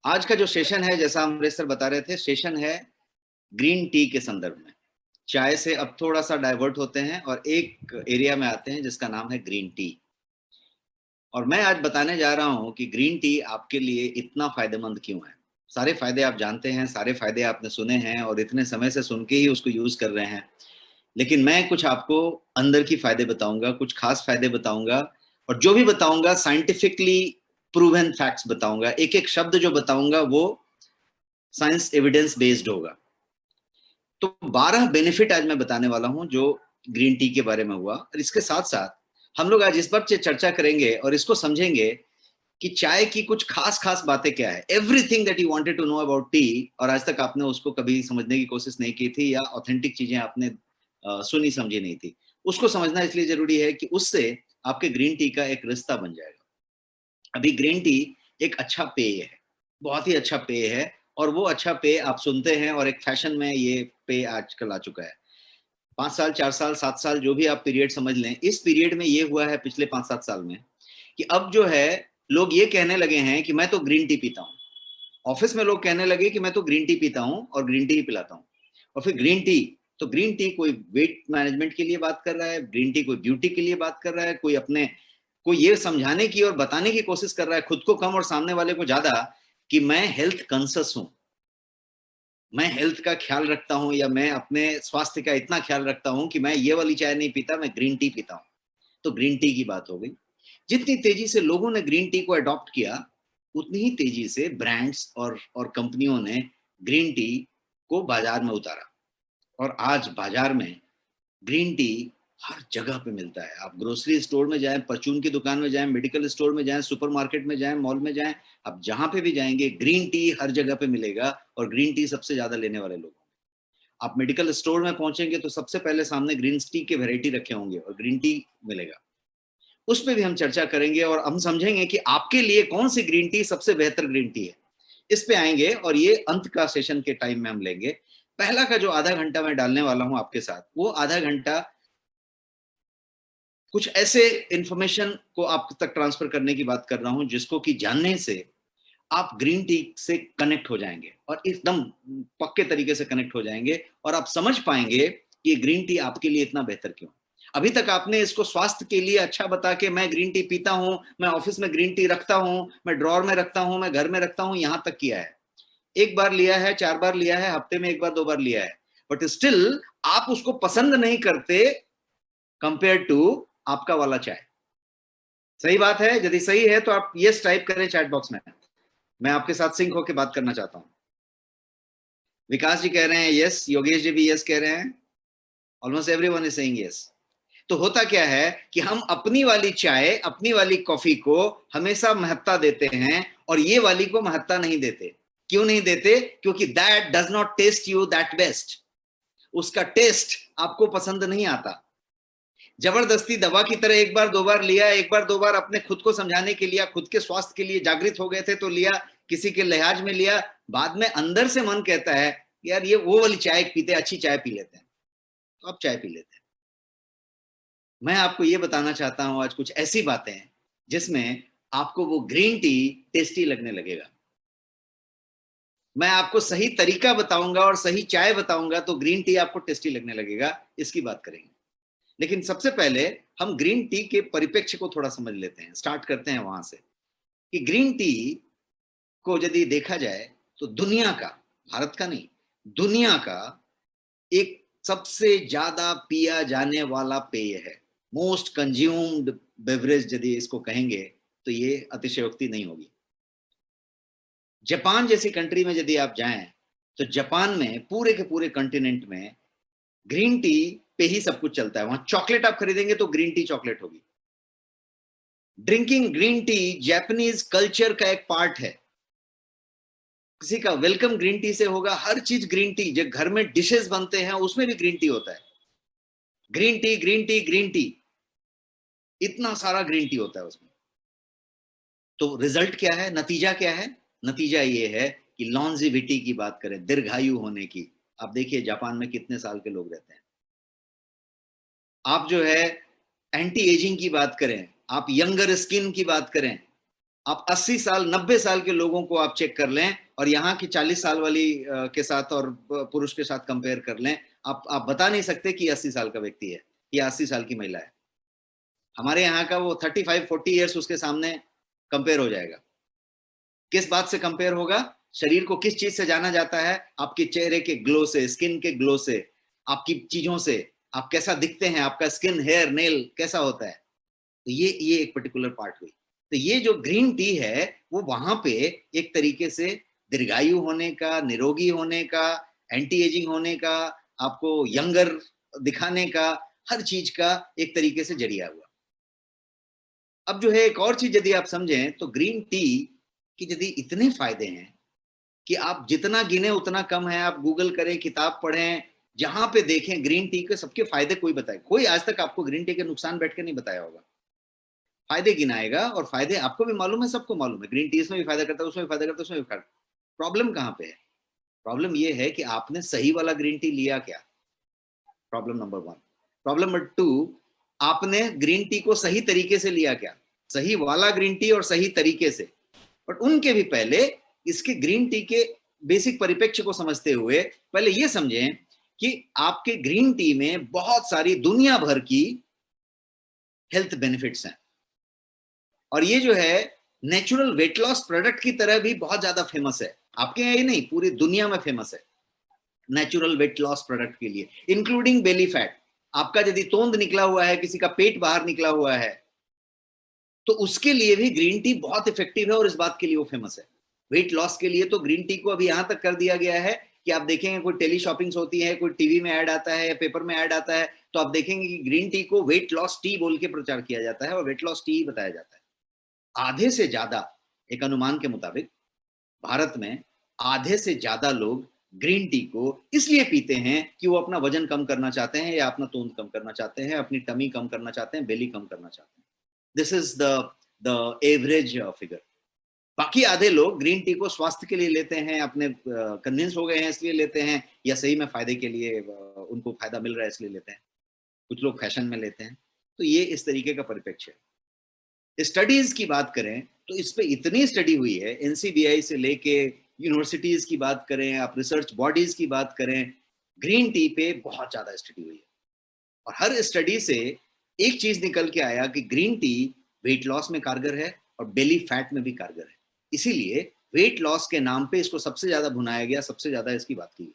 आज का जो सेशन है, जैसा अमरीश सर बता रहे थे, सेशन है ग्रीन टी के संदर्भ में। चाय से अब थोड़ा सा डाइवर्ट होते हैं और एक एरिया में आते हैं जिसका नाम है ग्रीन टी। और मैं आज बताने जा रहा हूं कि ग्रीन टी आपके लिए इतना फायदेमंद क्यों है। सारे फायदे आप जानते हैं, सारे फायदे आपने सुने हैं और इतने समय से सुन के ही उसको यूज कर रहे हैं, लेकिन मैं कुछ आपको अंदर की फायदे बताऊंगा, कुछ खास फायदे बताऊंगा, और जो भी बताऊंगा साइंटिफिकली प्रूवन फैक्ट्स बताऊंगा। एक एक शब्द जो बताऊंगा वो साइंस एविडेंस बेस्ड होगा। तो 12 बेनिफिट आज मैं बताने वाला हूं जो ग्रीन टी के बारे में हुआ, और इसके साथ साथ हम लोग आज इस पर चर्चा करेंगे और इसको समझेंगे कि चाय की कुछ खास खास बातें क्या है। Everything that you wanted to know about tea, और आज तक आपने उसको कभी समझने की कोशिश नहीं की थी या ऑथेंटिक चीजें आपने सुनी समझी नहीं थी, उसको समझना इसलिए जरूरी है कि उससे आपके ग्रीन टी का एक रिश्ता बन जाएगा। अभी ग्रीन टी एक अच्छा पेय है, बहुत ही अच्छा पेय है, और वो अच्छा पेय आप सुनते हैं और एक फैशन में ये पेय आजकल आ चुका है। 5 साल, 4 साल, 7 साल, जो भी आप पीरियड समझ लें, इस पीरियड में ये हुआ है पिछले 5-7 साल में कि अब जो है लोग ये कहने लगे हैं कि मैं तो ग्रीन टी पीता हूँ। ऑफिस में लोग कहने लगे कि मैं तो ग्रीन टी पीता हूँ और ग्रीन टी ही पिलाता हूँ। और फिर ग्रीन टी, तो ग्रीन टी कोई वेट मैनेजमेंट के लिए बात कर रहा है, ग्रीन टी कोई ब्यूटी के लिए बात कर रहा है, कोई ये समझाने की और बताने की कोशिश कर रहा है, खुद को कम और सामने वाले को ज्यादा, कि मैं हेल्थ कॉन्शियस हूं, मैं हेल्थ का ख्याल रखता हूं, या मैं अपने स्वास्थ्य का इतना ख्याल रखता हूं कि मैं ये वाली चाय नहीं पीता, मैं ग्रीन टी पीता हूं। तो ग्रीन टी की बात हो गई। जितनी तेजी से लोगों ने ग्रीन टी को अडॉप्ट किया, उतनी ही तेजी से ब्रांड्स और कंपनियों ने ग्रीन टी को बाजार में उतारा। और आज बाजार में ग्रीन टी हर जगह पे मिलता है। आप ग्रोसरी स्टोर में जाएं, परचून की दुकान में जाएं, मेडिकल स्टोर में जाएं, सुपरमार्केट में जाएं, मॉल में जाएं, आप जहां पे भी जाएंगे ग्रीन टी हर जगह पे मिलेगा, और ग्रीन टी सबसे ज्यादा लेने वाले लोग। आप मेडिकल स्टोर में पहुंचेंगे तो सबसे पहले सामने ग्रीन टी के वैरायटी रखे होंगे और ग्रीन टी मिलेगा। उस पर भी हम चर्चा करेंगे और हम समझेंगे कि आपके लिए कौन सी ग्रीन टी सबसे बेहतर ग्रीन टी है। इस पे आएंगे और ये अंत का सेशन के टाइम में हम लेंगे। पहला का जो आधा घंटा मैं डालने वाला हूं आपके साथ, वो आधा घंटा कुछ ऐसे इंफॉर्मेशन को आप तक ट्रांसफर करने की बात कर रहा हूं जिसको कि जानने से आप ग्रीन टी से कनेक्ट हो जाएंगे, और एकदम पक्के तरीके से कनेक्ट हो जाएंगे, और आप समझ पाएंगे कि ग्रीन टी आपके लिए इतना बेहतर क्यों। अभी तक आपने इसको स्वास्थ्य के लिए अच्छा बता के, मैं ग्रीन टी पीता हूं, मैं ऑफिस में ग्रीन टी रखता हूं, मैं ड्रॉर में रखता हूं, मैं घर में रखता हूं, यहां तक किया है। एक बार लिया है, 4 बार लिया है, हफ्ते में 1 बार 2 बार लिया है, बट स्टिल आप उसको पसंद नहीं करते कंपेयर टू आपका वाला चाय। सही बात है? यदि सही है तो आप यस टाइप करें चैट बॉक्स में। मैं आपके साथ सिंक होकर बात करना चाहता हूं। विकास जी कह रहे हैं यस, योगेश जी भी यस कह रहे हैं, almost everyone is saying yes. तो होता क्या है कि हम अपनी वाली चाय, अपनी वाली कॉफी को हमेशा महत्ता देते हैं और ये वाली को महत्ता नहीं देते। क्यों नहीं देते? क्योंकि that does not taste you that best. उसका टेस्ट आपको पसंद नहीं आता। जबरदस्ती दवा की तरह 1 बार 2 बार लिया, 1 बार 2 बार अपने खुद को समझाने के लिए, खुद के स्वास्थ्य के लिए जागृत हो गए थे तो लिया, किसी के लिहाज में लिया, बाद में अंदर से मन कहता है यार ये वो वाली चाय पीते, अच्छी चाय पी लेते हैं, तो आप चाय पी लेते हैं। मैं आपको ये बताना चाहता हूं आज कुछ ऐसी बातें जिसमें आपको वो ग्रीन टी टेस्टी लगने लगेगा। मैं आपको सही तरीका बताऊंगा और सही चाय बताऊंगा तो ग्रीन टी आपको टेस्टी लगने लगेगा। इसकी बात करेंगे, लेकिन सबसे पहले हम ग्रीन टी के परिप्रेक्ष्य को थोड़ा समझ लेते हैं। स्टार्ट करते हैं वहां से कि ग्रीन टी को यदि देखा जाए तो दुनिया का, भारत का नहीं, दुनिया का एक सबसे ज्यादा पिया जाने वाला पेय है। मोस्ट कंज्यूम्ड बेवरेज यदि इसको कहेंगे तो ये अतिशयोक्ति नहीं होगी। जापान जैसी कंट्री में यदि आप जाएं तो जापान में पूरे के पूरे कॉन्टिनेंट में ग्रीन टी पे ही सब कुछ चलता है। वहां चॉकलेट आप खरीदेंगे तो ग्रीन टी चॉकलेट होगी। Drinking green tea Japanese culture का एक पार्ट है। किसी का वेलकम ग्रीन टी से होगा, हर चीज ग्रीन टी, जो घर में डिशेस बनते हैं उसमें भी ग्रीन टी होता है। Green tea green tea green tea, इतना सारा ग्रीन टी होता है उसमें। तो रिजल्ट क्या है, नतीजा क्या है? नतीजा ये है कि लॉन्जिविटी की बात करें, दीर्घायु होने की, आप देखिए जापान में कितने साल के लोग रहते हैं। आप जो है एंटी एजिंग की बात करें, आप यंगर स्किन की बात करें, आप 80 साल 90 साल के लोगों को आप चेक कर लें और यहाँ की 40 साल वाली के साथ और पुरुष के साथ कंपेयर कर लें, आप बता नहीं सकते कि 80 साल का व्यक्ति है या 80 साल की महिला है। हमारे यहाँ का वो 35-40 ईयर्स उसके सामने कंपेयर हो जाएगा। किस बात से कंपेयर होगा? शरीर को किस चीज से जाना जाता है? आपके चेहरे के ग्लो से, स्किन के ग्लो से, आपकी चीजों से, आप कैसा दिखते हैं, आपका स्किन, हेयर, नेल कैसा होता है। तो ये एक पर्टिकुलर पार्ट हुई। तो ये जो ग्रीन टी है वो वहां पे एक तरीके से दीर्घायु होने का, निरोगी होने का, एंटी एजिंग होने का, आपको यंगर दिखाने का, हर चीज का एक तरीके से जरिया हुआ। अब जो है एक और चीज यदि आप समझें तो ग्रीन टी की यदि इतने फायदे हैं कि आप जितना गिने उतना कम है। आप गूगल करें, किताब पढ़ें, जहां पे देखें ग्रीन टी के सबके फायदे कोई बताए, कोई आज तक आपको ग्रीन टी के नुकसान बैठ के नहीं बताया होगा। फायदे गिनाएगा और फायदे आपको भी मालूम है, सबको मालूम है, ग्रीन टी इसमें भी फायदा करता है, उसमें भी फायदा करता है, उसमें भी फायदा। प्रॉब्लम कहां पे है? प्रॉब्लम ये है कि आपने सही वाला ग्रीन टी लिया क्या? Problem number 1। प्रॉब्लम नंबर 2, आपने ग्रीन टी को सही तरीके से लिया क्या? सही वाला ग्रीन टी और सही तरीके से। बट उनके भी पहले इसके ग्रीन टी के बेसिक परिप्रेक्ष्य को समझते हुए पहले ये समझें कि आपके ग्रीन टी में बहुत सारी दुनिया भर की हेल्थ बेनिफिट्स हैं और ये जो है नेचुरल वेट लॉस प्रोडक्ट की तरह भी बहुत ज्यादा फेमस है। आपके यहाँ ही नहीं, पूरी दुनिया में फेमस है नेचुरल वेट लॉस प्रोडक्ट के लिए, इंक्लूडिंग बेली फैट। आपका यदि तोंद निकला हुआ है, किसी का पेट बाहर निकला हुआ है, तो उसके लिए भी ग्रीन टी बहुत इफेक्टिव है और इस बात के लिए वो फेमस है। वेट लॉस के लिए तो ग्रीन टी को अभी यहां तक कर दिया गया है कि आप देखेंगे कोई टेली शॉपिंग्स होती है, कोई टीवी में ऐड आता है या पेपर में ऐड आता है, तो आप देखेंगे कि ग्रीन टी को वेट लॉस टी बोल के प्रचार किया जाता है और वेट लॉस टी बताया जाता है। आधे से ज्यादा, एक अनुमान के मुताबिक भारत में आधे से ज्यादा लोग ग्रीन टी को इसलिए पीते हैं कि वो अपना वजन कम करना चाहते हैं या अपना तोंद कम करना चाहते हैं, अपनी टमी कम करना चाहते हैं, बेली कम करना चाहते हैं। This is the average figure. बाकी आधे लोग ग्रीन टी को स्वास्थ्य के लिए लेते हैं, अपने कन्विंस हो गए हैं इसलिए लेते हैं, या सही में फायदे के लिए उनको फायदा मिल रहा है इसलिए लेते हैं। कुछ लोग फैशन में लेते हैं। तो ये इस तरीके का परिप्रेक्ष्य है। स्टडीज की बात करें तो इस पे इतनी स्टडी हुई है, एनसीबीआई से लेके यूनिवर्सिटीज की बात करें, आप रिसर्च बॉडीज की बात करें, ग्रीन टी पे बहुत ज्यादा स्टडी हुई है और हर स्टडी से एक चीज निकल के आया कि ग्रीन टी वेट लॉस में कारगर है और बेली फैट में भी कारगर है। इसीलिए वेट लॉस के नाम पे इसको सबसे ज्यादा भुनाया गया, सबसे ज्यादा इसकी बात की।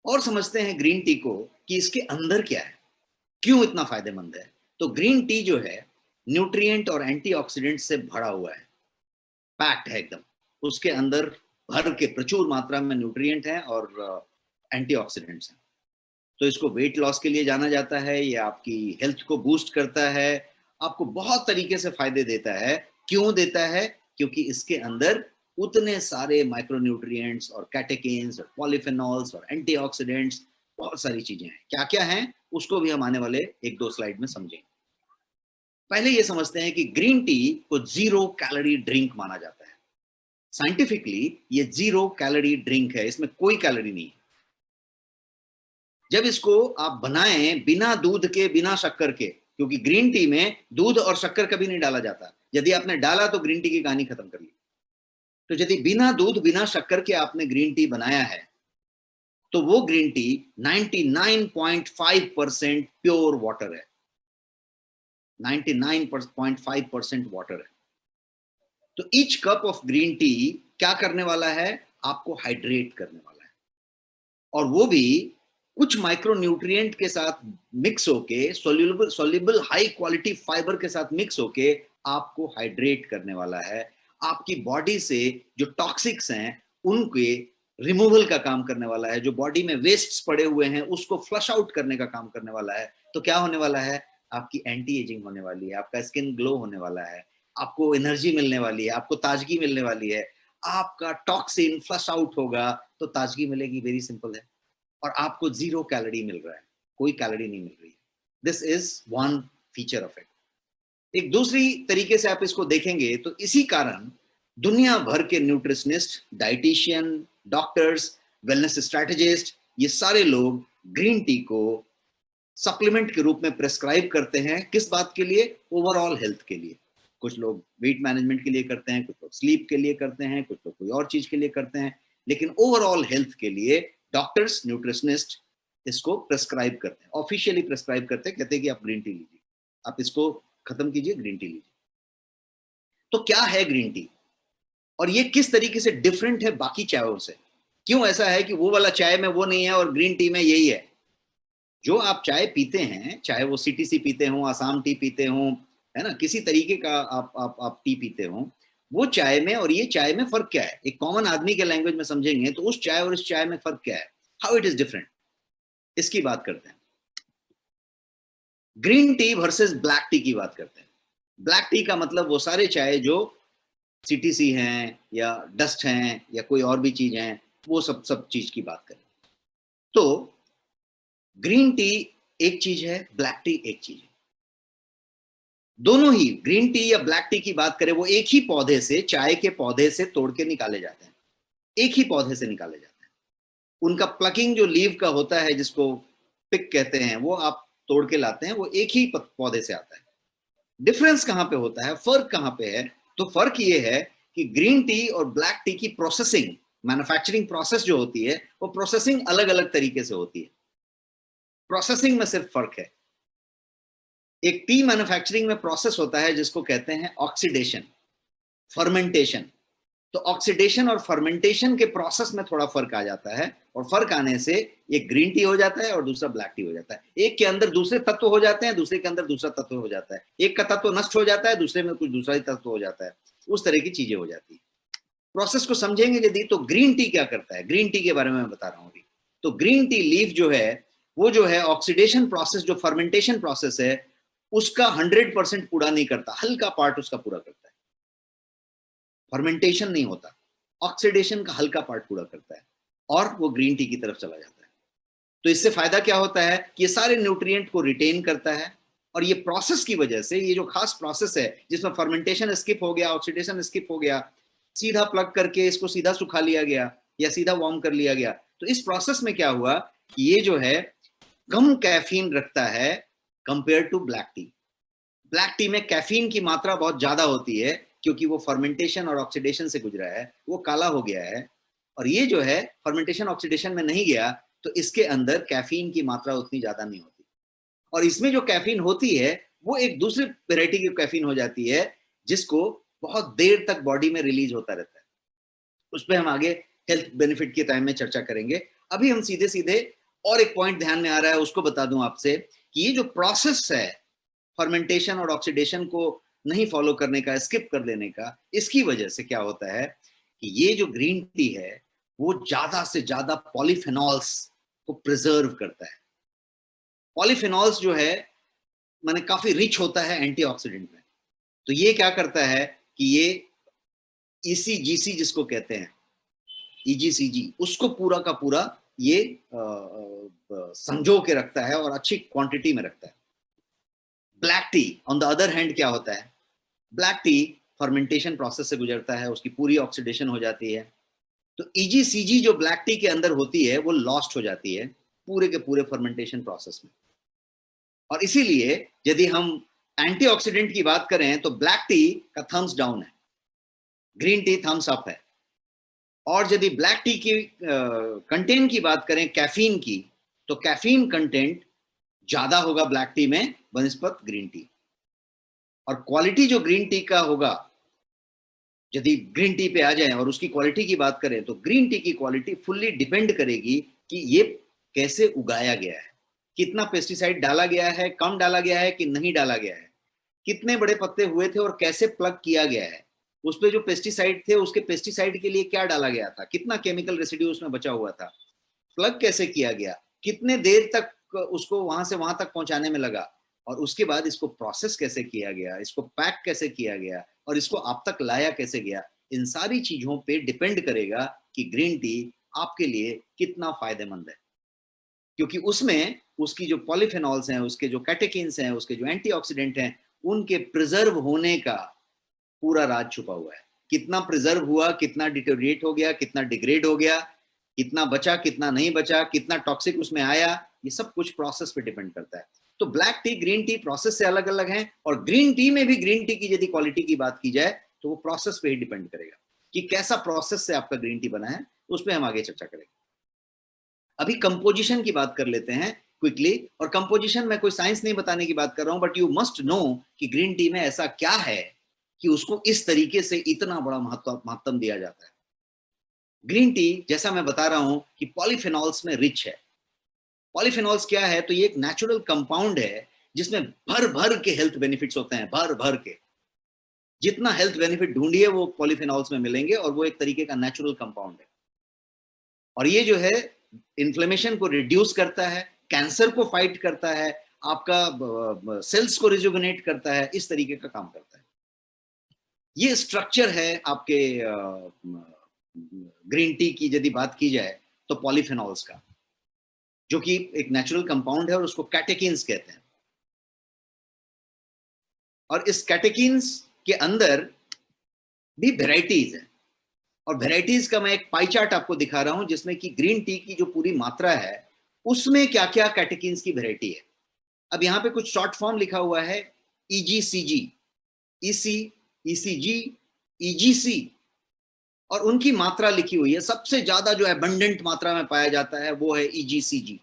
और समझते हैं ग्रीन टी को कि इसके अंदर क्या है, क्यों इतना फायदेमंद है। तो ग्रीन टी जो है न्यूट्रिएंट और एंटीऑक्सीडेंट से भरा हुआ है, पैक्ड है एकदम। उसके अंदर भर के प्रचुर मात्रा में न्यूट्रिएंट हैं और एंटीऑक्सीडेंट्स हैं। तो इसको वेट लॉस के लिए जाना जाता है, ये आपकी हेल्थ को बूस्ट करता है, आपको बहुत तरीके से फायदे देता है। क्यों देता है? क्योंकि इसके अंदर उतने सारे माइक्रोन्यूट्रिएंट्स और कैटेकिन्स और पॉलीफेनॉल्स और एंटीऑक्सीडेंट्स, बहुत सारी चीजें हैं। क्या क्या हैं उसको भी हम आने वाले 1-2 स्लाइड में समझेंगे। पहले ये समझते हैं कि ग्रीन टी को 0 कैलोरी ड्रिंक माना जाता है। साइंटिफिकली ये 0 कैलोरी ड्रिंक है, इसमें कोई कैलोरी नहीं है। जब इसको आप बनाएं बिना दूध के, बिना शक्कर के, क्योंकि ग्रीन टी में दूध और शक्कर कभी नहीं डाला जाता, यदि आपने डाला तो ग्रीन टी की कहानी खत्म कर ली। तो यदि बिना दूध बिना शक्कर के आपने ग्रीन टी बनाया है तो वो ग्रीन टी 99.5% प्योर वाटर है, 99.5% वाटर है। तो each cup of green tea क्या करने वाला है? आपको हाइड्रेट करने वाला है और वो भी कुछ माइक्रोन्यूट्रिएंट के साथ मिक्स होके, सोल्यूबल हाई क्वालिटी फाइबर के साथ मिक्स होके आपको हाइड्रेट करने वाला है। आपकी बॉडी से जो टॉक्सिक्स हैं उनके रिमूवल का काम करने वाला है, जो बॉडी में वेस्ट्स पड़े हुए हैं उसको फ्लश आउट करने का काम करने वाला है। तो क्या होने वाला है? आपकी एंटी एजिंग होने वाली है, आपका स्किन ग्लो होने वाला है, आपको एनर्जी मिलने वाली है, आपको ताजगी मिलने वाली है, आपका टॉक्सिन फ्लश आउट होगा तो ताजगी मिलेगी। वेरी सिंपल है। और आपको 0 कैलोरी मिल रहा है, कोई कैलोरी नहीं मिल रही है। This is one feature of it. एक दूसरी तरीके से आप इसको देखेंगे तो इसी कारण दुनिया भर के nutritionist, dietitian, doctors, wellness strategist, ये सारे लोग ग्रीन टी को सप्लीमेंट के रूप में प्रेस्क्राइब करते हैं। किस बात के लिए? ओवरऑल हेल्थ के लिए। कुछ लोग वेट मैनेजमेंट के लिए करते हैं, कुछ लोग स्लीप के लिए करते हैं, कुछ लोग कोई और चीज के लिए करते हैं, लेकिन ओवरऑल हेल्थ के लिए डॉक्टर्स, न्यूट्रिशनिस्ट इसको प्रेस्क्राइब करते हैं, ऑफिशियली प्रेस्क्राइब करते हैं, कहते हैं कि आप ग्रीन टी लीजिए, आप इसको खत्म कीजिए, ग्रीन टी लीजिए। तो क्या है ग्रीन टी और ये किस तरीके से डिफरेंट है बाकी चायों से? क्यों ऐसा है कि वो वाला चाय में वो नहीं है और ग्रीन टी में यही है? जो आप चाय पीते हैं, चाहे वो सीटीसी पीते हो, आसाम टी पीते हो, है ना, किसी तरीके का आप टी पीते हो, वो चाय में और ये चाय में फर्क क्या है? एक कॉमन आदमी के लैंग्वेज में समझेंगे तो उस चाय और इस चाय में फर्क क्या है? हाउ इट इज डिफरेंट, इसकी बात करते हैं। Green T versus black T की बात करते हैं। ब्लैक टी का मतलब वो सारे चाय जो सीटीसी हैं या डस्ट हैं या कोई और भी चीज हैं, वो सब चीज की बात करें तो ग्रीन टी एक चीज है, ब्लैक टी एक चीज है। दोनों ही ग्रीन टी या ब्लैक टी की बात करें, वो एक ही पौधे से, चाय के पौधे से तोड़ के निकाले जाते हैं, एक ही पौधे से निकाले जाते हैं। उनका प्लकिंग जो लीव का होता है, जिसको पिक कहते हैं, वो आप तोड़ के लाते हैं, वो एक ही पौधे से आता है। डिफरेंस कहां पे होता है, फर्क कहां पे है? तो फर्क ये है कि ग्रीन टी और ब्लैक टी की प्रोसेसिंग, मैन्युफैक्चरिंग प्रोसेस जो होती है, वो प्रोसेसिंग अलग अलग तरीके से होती है। प्रोसेसिंग में सिर्फ फर्क है। एक टी मैन्युफैक्चरिंग में प्रोसेस होता है जिसको कहते हैं ऑक्सीडेशन, फर्मेंटेशन। तो ऑक्सीडेशन और फर्मेंटेशन के प्रोसेस में थोड़ा फर्क आ जाता है, और फर्क आने से एक ग्रीन टी हो जाता है और दूसरा ब्लैक टी हो जाता है। एक के अंदर दूसरे तत्व हो जाते हैं, दूसरे के अंदर दूसरा तत्व हो जाता है, एक का तत्व नष्ट हो जाता है, दूसरे में कुछ दूसरा ही तत्व हो जाता है, उस तरह की चीजें हो जाती है। प्रोसेस को समझेंगे यदि, तो ग्रीन टी क्या करता है, ग्रीन टी के बारे में मैं बता रहा हूं अभी। तो ग्रीन टी लीफ जो है, वो जो है ऑक्सीडेशन प्रोसेस, जो फर्मेंटेशन प्रोसेस है, उसका 100% पूरा नहीं करता, हल्का पार्ट उसका पूरा करता है। फर्मेंटेशन नहीं होता, ऑक्सीडेशन का हल्का पार्ट पूरा करता है, और वो ग्रीन टी की तरफ चला जाता है। तो इससे फायदा क्या होता है कि ये सारे न्यूट्रिएंट को रिटेन करता है, और ये प्रोसेस की वजह से, ये जो खास प्रोसेस है जिसमें फर्मेंटेशन स्किप हो गया, ऑक्सीडेशन स्किप हो गया, सीधा प्लग करके इसको सीधा सुखा लिया गया या सीधा वार्म कर लिया गया, तो इस प्रोसेस में क्या हुआ कि ये जो है कम कैफीन रखता है compare to black tea. Black tea में कैफीन की मात्रा बहुत ज्यादा होती है, क्योंकि वो फर्मेंटेशन और ऑक्सीडेशन से गुजरा है, वो काला हो गया है। और ये जो है फर्मेंटेशन ऑक्सीडेशन में नहीं गया, तो इसके अंदर कैफीन की मात्रा उतनी ज्यादा नहीं होती। और इसमें जो कैफीन होती है, वो एक दूसरी वेराइटी की कैफीन हो जाती है, जिसको बहुत देर तक बॉडी में रिलीज होता रहता है। उस पर हम आगे हेल्थ बेनिफिट के टाइम में चर्चा करेंगे। अभी हम सीधे सीधे, और एक पॉइंट ध्यान में आ रहा है, उसको बता दूं आपसे, कि ये जो प्रोसेस है फर्मेंटेशन और ऑक्सीडेशन को नहीं फॉलो करने का, स्किप कर देने का, इसकी वजह से क्या होता है कि ये जो ग्रीन टी है, वो ज्यादा से ज्यादा पॉलीफेनॉल्स को प्रिजर्व करता है। पॉलीफेनॉल्स जो है माने काफी रिच होता है एंटीऑक्सीडेंट में। तो ये क्या करता है कि ये ईसीजीसी जिसको कहते हैं, ईजीसीजी, उसको पूरा का पूरा ये संजो के रखता है और अच्छी क्वांटिटी में रखता है। Black T on the other hand क्या होता है, ब्लैक टी फर्मेंटेशन प्रोसेस से गुजरता है, उसकी पूरी ऑक्सीडेशन हो जाती है। तो ईजीसीजी जो ब्लैक टी के अंदर होती है, वो लॉस्ट हो जाती है पूरे के पूरे फर्मेंटेशन प्रोसेस में। और इसीलिए यदि हम एंटीऑक्सीडेंट की बात करें, तो ब्लैक टी का थम्स डाउन है, ग्रीन टी थम्स अप है। और यदि ब्लैक टी की कंटेंट की बात करें, कैफीन की, तो कैफीन कंटेंट ज्यादा होगा ब्लैक टी में बनिस्पत ग्रीन टी। और क्वालिटी जो ग्रीन टी का होगा, यदि ग्रीन टी पे आ जाए और उसकी क्वालिटी की बात करें, तो ग्रीन टी की क्वालिटी फुल्ली डिपेंड करेगी कि ये कैसे उगाया गया है, कितना पेस्टिसाइड डाला गया है, कम डाला गया है कि नहीं डाला गया है, कितने बड़े पत्ते हुए थे और कैसे प्लग किया गया है, उस पे जो पेस्टिसाइड थे, उसके पेस्टिसाइड के लिए क्या डाला गया था, कितना केमिकल रेसिड्यू उसमें बचा हुआ था, प्लग कैसे किया गया, कितने देर तक उसको वहां से वहां तक पहुंचाने में लगा, और उसके बाद इसको प्रोसेस कैसे किया गया, इसको पैक कैसे किया गया, और इसको आप तक लाया कैसे गया। इन सारी चीजों पे डिपेंड करेगा कि ग्रीन टी आपके लिए कितना फायदेमंद है, क्योंकि उसमें उसकी जो पॉलीफेनॉल्स हैं, उसके जो कैटेकिन्स हैं, उसके जो एंटीऑक्सीडेंट हैं, उनके प्रिजर्व होने का पूरा राज छुपा हुआ है। कितना प्रिजर्व हुआ, कितना डिटेरिएट हो गया, कितना डिग्रेड हो गया, कितना बचा, कितना नहीं बचा, कितना टॉक्सिक उसमें आया, ये सब कुछ प्रोसेस पे डिपेंड करता है। तो black T, green tea process से अलग अलग हैं, और ग्रीन टी में भी ग्रीन टी की यदि क्वालिटी की बात की जाए तो वो प्रोसेस पे ही डिपेंड करेगा कि कैसा प्रोसेस से आपका ग्रीन टी बना है, उस पर हम आगे चर्चा करेंगे। अभी कंपोजिशन की बात कर लेते हैं क्विकली, और कंपोजिशन में कोई साइंस नहीं बताने की बात कर रहा हूं, बट यू मस्ट नो कि ग्रीन टी में ऐसा क्या है कि उसको इस तरीके से इतना बड़ा महत्व दिया जाता है। ग्रीन टी, जैसा मैं बता रहा हूं कि पॉलीफेनॉल्स में रिच है। पॉलीफेनॉल्स क्या है? तो ये एक नेचुरल कंपाउंड है जिसमें भर भर के हेल्थ बेनिफिट्स होते हैं, भर भर के। जितना हेल्थ बेनिफिट ढूंढिए वो पॉलीफेनॉल्स में मिलेंगे, और वो एक तरीके का नेचुरल कंपाउंड है। और ये जो है इन्फ्लेमेशन को रिड्यूस करता है, कैंसर को फाइट करता है, आपका सेल्स को रिजुविनेट करता है, इस तरीके का काम करता है। ये स्ट्रक्चर है आपके ग्रीन टी की यदि बात की जाए तो पॉलीफेनॉल्स का, जो कि एक नेचुरल कंपाउंड है और उसको कैटेकिन्स कहते हैं। और इस कैटेकिन्स के अंदर भी वेराइटीज है, और वेराइटीज का मैं एक पाई चार्ट आपको दिखा रहा हूं जिसमें कि ग्रीन टी की जो पूरी मात्रा है उसमें क्या क्या कैटेकिन्स की वेराइटी है। अब यहाँ पे कुछ शॉर्ट फॉर्म लिखा हुआ है, EGCG, EC, ECG, EGC, और उनकी मात्रा लिखी हुई है। सबसे ज्यादा जो एबंडेंट मात्रा में पाया जाता है वो है EGCG।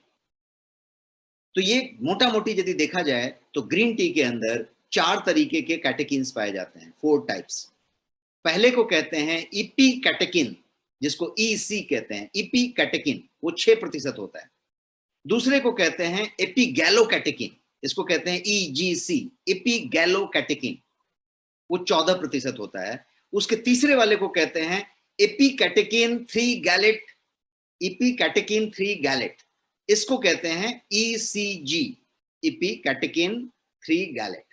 तो ये मोटा मोटी यदि देखा जाए तो ग्रीन टी के अंदर 4 तरीके के कैटेकिन्स पाए जाते हैं, 4 टाइप्स। पहले को कहते हैं ईपी कैटेकिन, जिसको EC कहते हैं। ईपी कैटेकिन वो 6% होता है। दूसरे को कहते हैं एपीगैलोकैटेकिन, इसको कहते हैं EGC, एपीगैलोकैटेकिन, वो 14% होता है। उसके तीसरे वाले को कहते हैं एपीकैटेकिन 3 गैलेट, एपीकैटेकिन 3 गैलेट, इसको कहते हैं ECG, एपीकैटेकिन 3 गैलेट।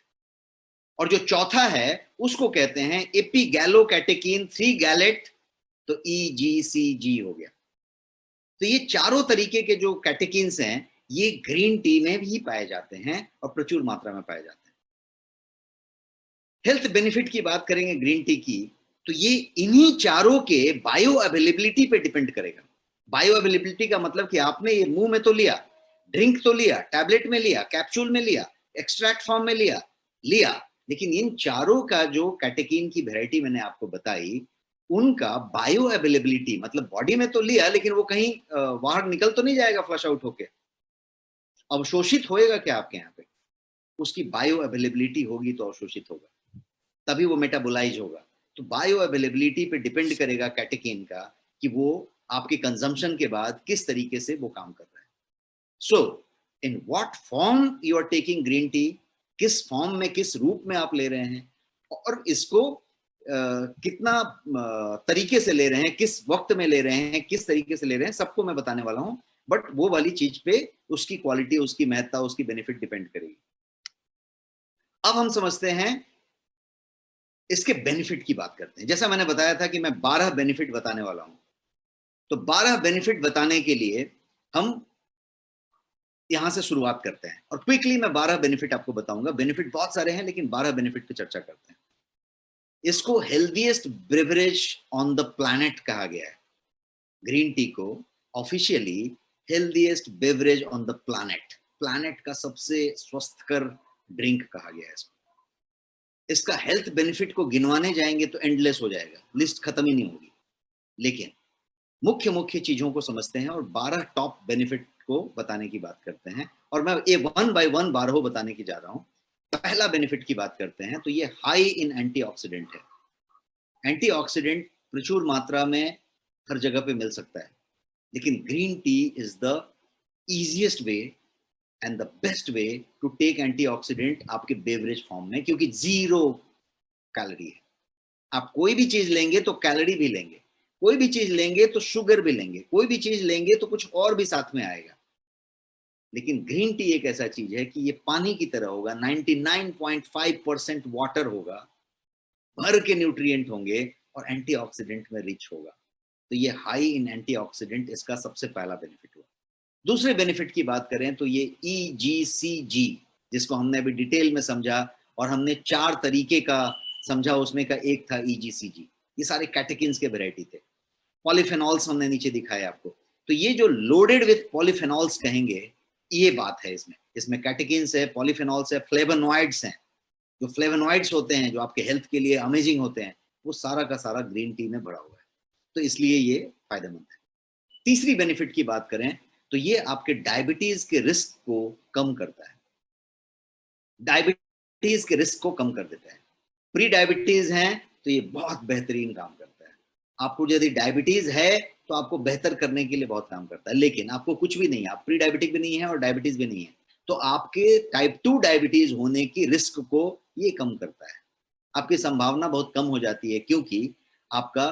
और जो चौथा है उसको कहते हैं एपीगैलोकैटेकिन 3 गैलेट, तो EGCG हो गया। तो ये चारों तरीके के जो कैटेकिन्स हैं ये ग्रीन टी में भी पाए जाते हैं और प्रचुर मात्रा में पाए जाते हैं। हेल्थ बेनिफिट की बात करेंगे ग्रीन टी की, तो ये इन्हीं चारों के बायो अवेलेबिलिटी पे डिपेंड करेगा। बायो अवेलेबिलिटी का मतलब कि आपने ये मुंह में तो लिया, ड्रिंक तो लिया, टैबलेट में लिया, कैप्सूल में लिया, एक्सट्रैक्ट फॉर्म में लिया, लेकिन इन चारों का जो कैटेकिन की वैरायटी मैंने आपको बताई, उनका बायो अवेलेबिलिटी मतलब बॉडी में तो लिया लेकिन वो कहीं बाहर निकल तो नहीं जाएगा फ्लश आउट होके, अवशोषित होएगा क्या आपके यहाँ पे? उसकी बायो अवेलेबिलिटी होगी तो अवशोषित होगा, तभी वो मेटाबोलाइज होगा। तो बायो अवेलेबिलिटी पे डिपेंड करेगा कैटेकिन का कि वो आपके कंजम्पशन के बाद किस तरीके से वो काम कर रहा है। So in what form you are taking green tea, किस फॉर्म में, किस रूप में आप ले रहे हैं, और इसको कितना तरीके से ले रहे हैं, किस वक्त में ले रहे हैं, किस तरीके से ले रहे हैं, सबको मैं बताने वाला हूं। बट वो वाली चीज पे उसकी क्वालिटी, उसकी महत्ता, उसकी बेनिफिट डिपेंड करेगी। अब हम समझते हैं इसके बेनिफिट की बात करते हैं। जैसा मैंने बताया था कि मैं 12 बेनिफिट बताने वाला हूं, तो 12 बेनिफिट बताने के लिए हम यहां से शुरुआत करते हैं, और क्विकली मैं 12 बेनिफिट आपको बताऊंगा। बेनिफिट बहुत सारे हैं लेकिन 12 बेनिफिट पे चर्चा करते हैं। इसको healthiest beverage on the planet कहा गया है। ग्रीन टी को officially healthiest beverage on the planet, planet का सबसे स्वस्थकर ड्रिंक कहा गया है इसको। इसका हेल्थ बेनिफिट को गिनवाने जाएंगे तो एंडलेस हो जाएगा, लिस्ट खत्म ही नहीं होगी। लेकिन मुख्य मुख्य चीजों को समझते हैं और 12 टॉप बेनिफिट को बताने की बात करते हैं, और मैं ये 1 बाय 1 12 बताने की जा रहा हूं। पहला बेनिफिट की बात करते हैं तो ये हाई इन एंटीऑक्सीडेंट है। एंटीऑक्सीडेंट प्रचुर मात्रा में हर जगह पे मिल सकता है, लेकिन green tea is the easiest way and the best way to take antioxidant आपके बेवरेज फॉर्म में, क्योंकि 0 कैलोरी है। आप कोई भी चीज लेंगे तो कैलोरी भी लेंगे, कोई भी चीज लेंगे तो शुगर भी लेंगे, कोई भी चीज लेंगे तो कुछ और भी साथ में आएगा। लेकिन ग्रीन टी एक ऐसा चीज है कि ये पानी की तरह होगा, 99.5% वाटर होगा, भर के न्यूट्रिएंट होंगे और एंटीऑक्सीडेंट में रिच होगा। तो ये हाई इन एंटीऑक्सीडेंट इसका सबसे पहला बेनिफिट हुआ। दूसरे बेनिफिट की बात करें तो ये EGCG, जिसको हमने अभी डिटेल में समझा, और हमने 4 तरीके का समझा, उसमें का एक था EGCG। ये सारे कैटेकिन्स के वैरायटी थे। पॉलीफेनॉल्स हमने नीचे दिखाए आपको, तो ये जो लोडेड विथ पॉलीफेनॉल्स कहेंगे, ये बात है इसमें। इसमें कैटेकिन्स है, पॉलीफेनॉल्स है, फ्लेवोनॉइड्स हैं। जो फ्लेवोनॉइड्स होते हैं जो आपके हेल्थ के लिए अमेजिंग होते हैं, वो सारा का सारा ग्रीन टी में भरा हुआ है, तो इसलिए ये फायदेमंद है। तीसरी बेनिफिट की बात करें तो ये आपके डायबिटीज के रिस्क को कम करता है, डायबिटीज के रिस्क को कम कर देता है। प्री डायबिटीज हैं तो ये बहुत बेहतरीन काम करता है। आपको यदि डायबिटीज है तो आपको बेहतर करने के लिए बहुत काम करता है, लेकिन आपको कुछ भी नहीं है, आप प्री डायबिटिक भी नहीं है और डायबिटीज भी नहीं है, तो आपके टाइप 2 डायबिटीज होने की रिस्क को ये कम करता है। आपकी संभावना बहुत कम हो जाती है, क्योंकि आपका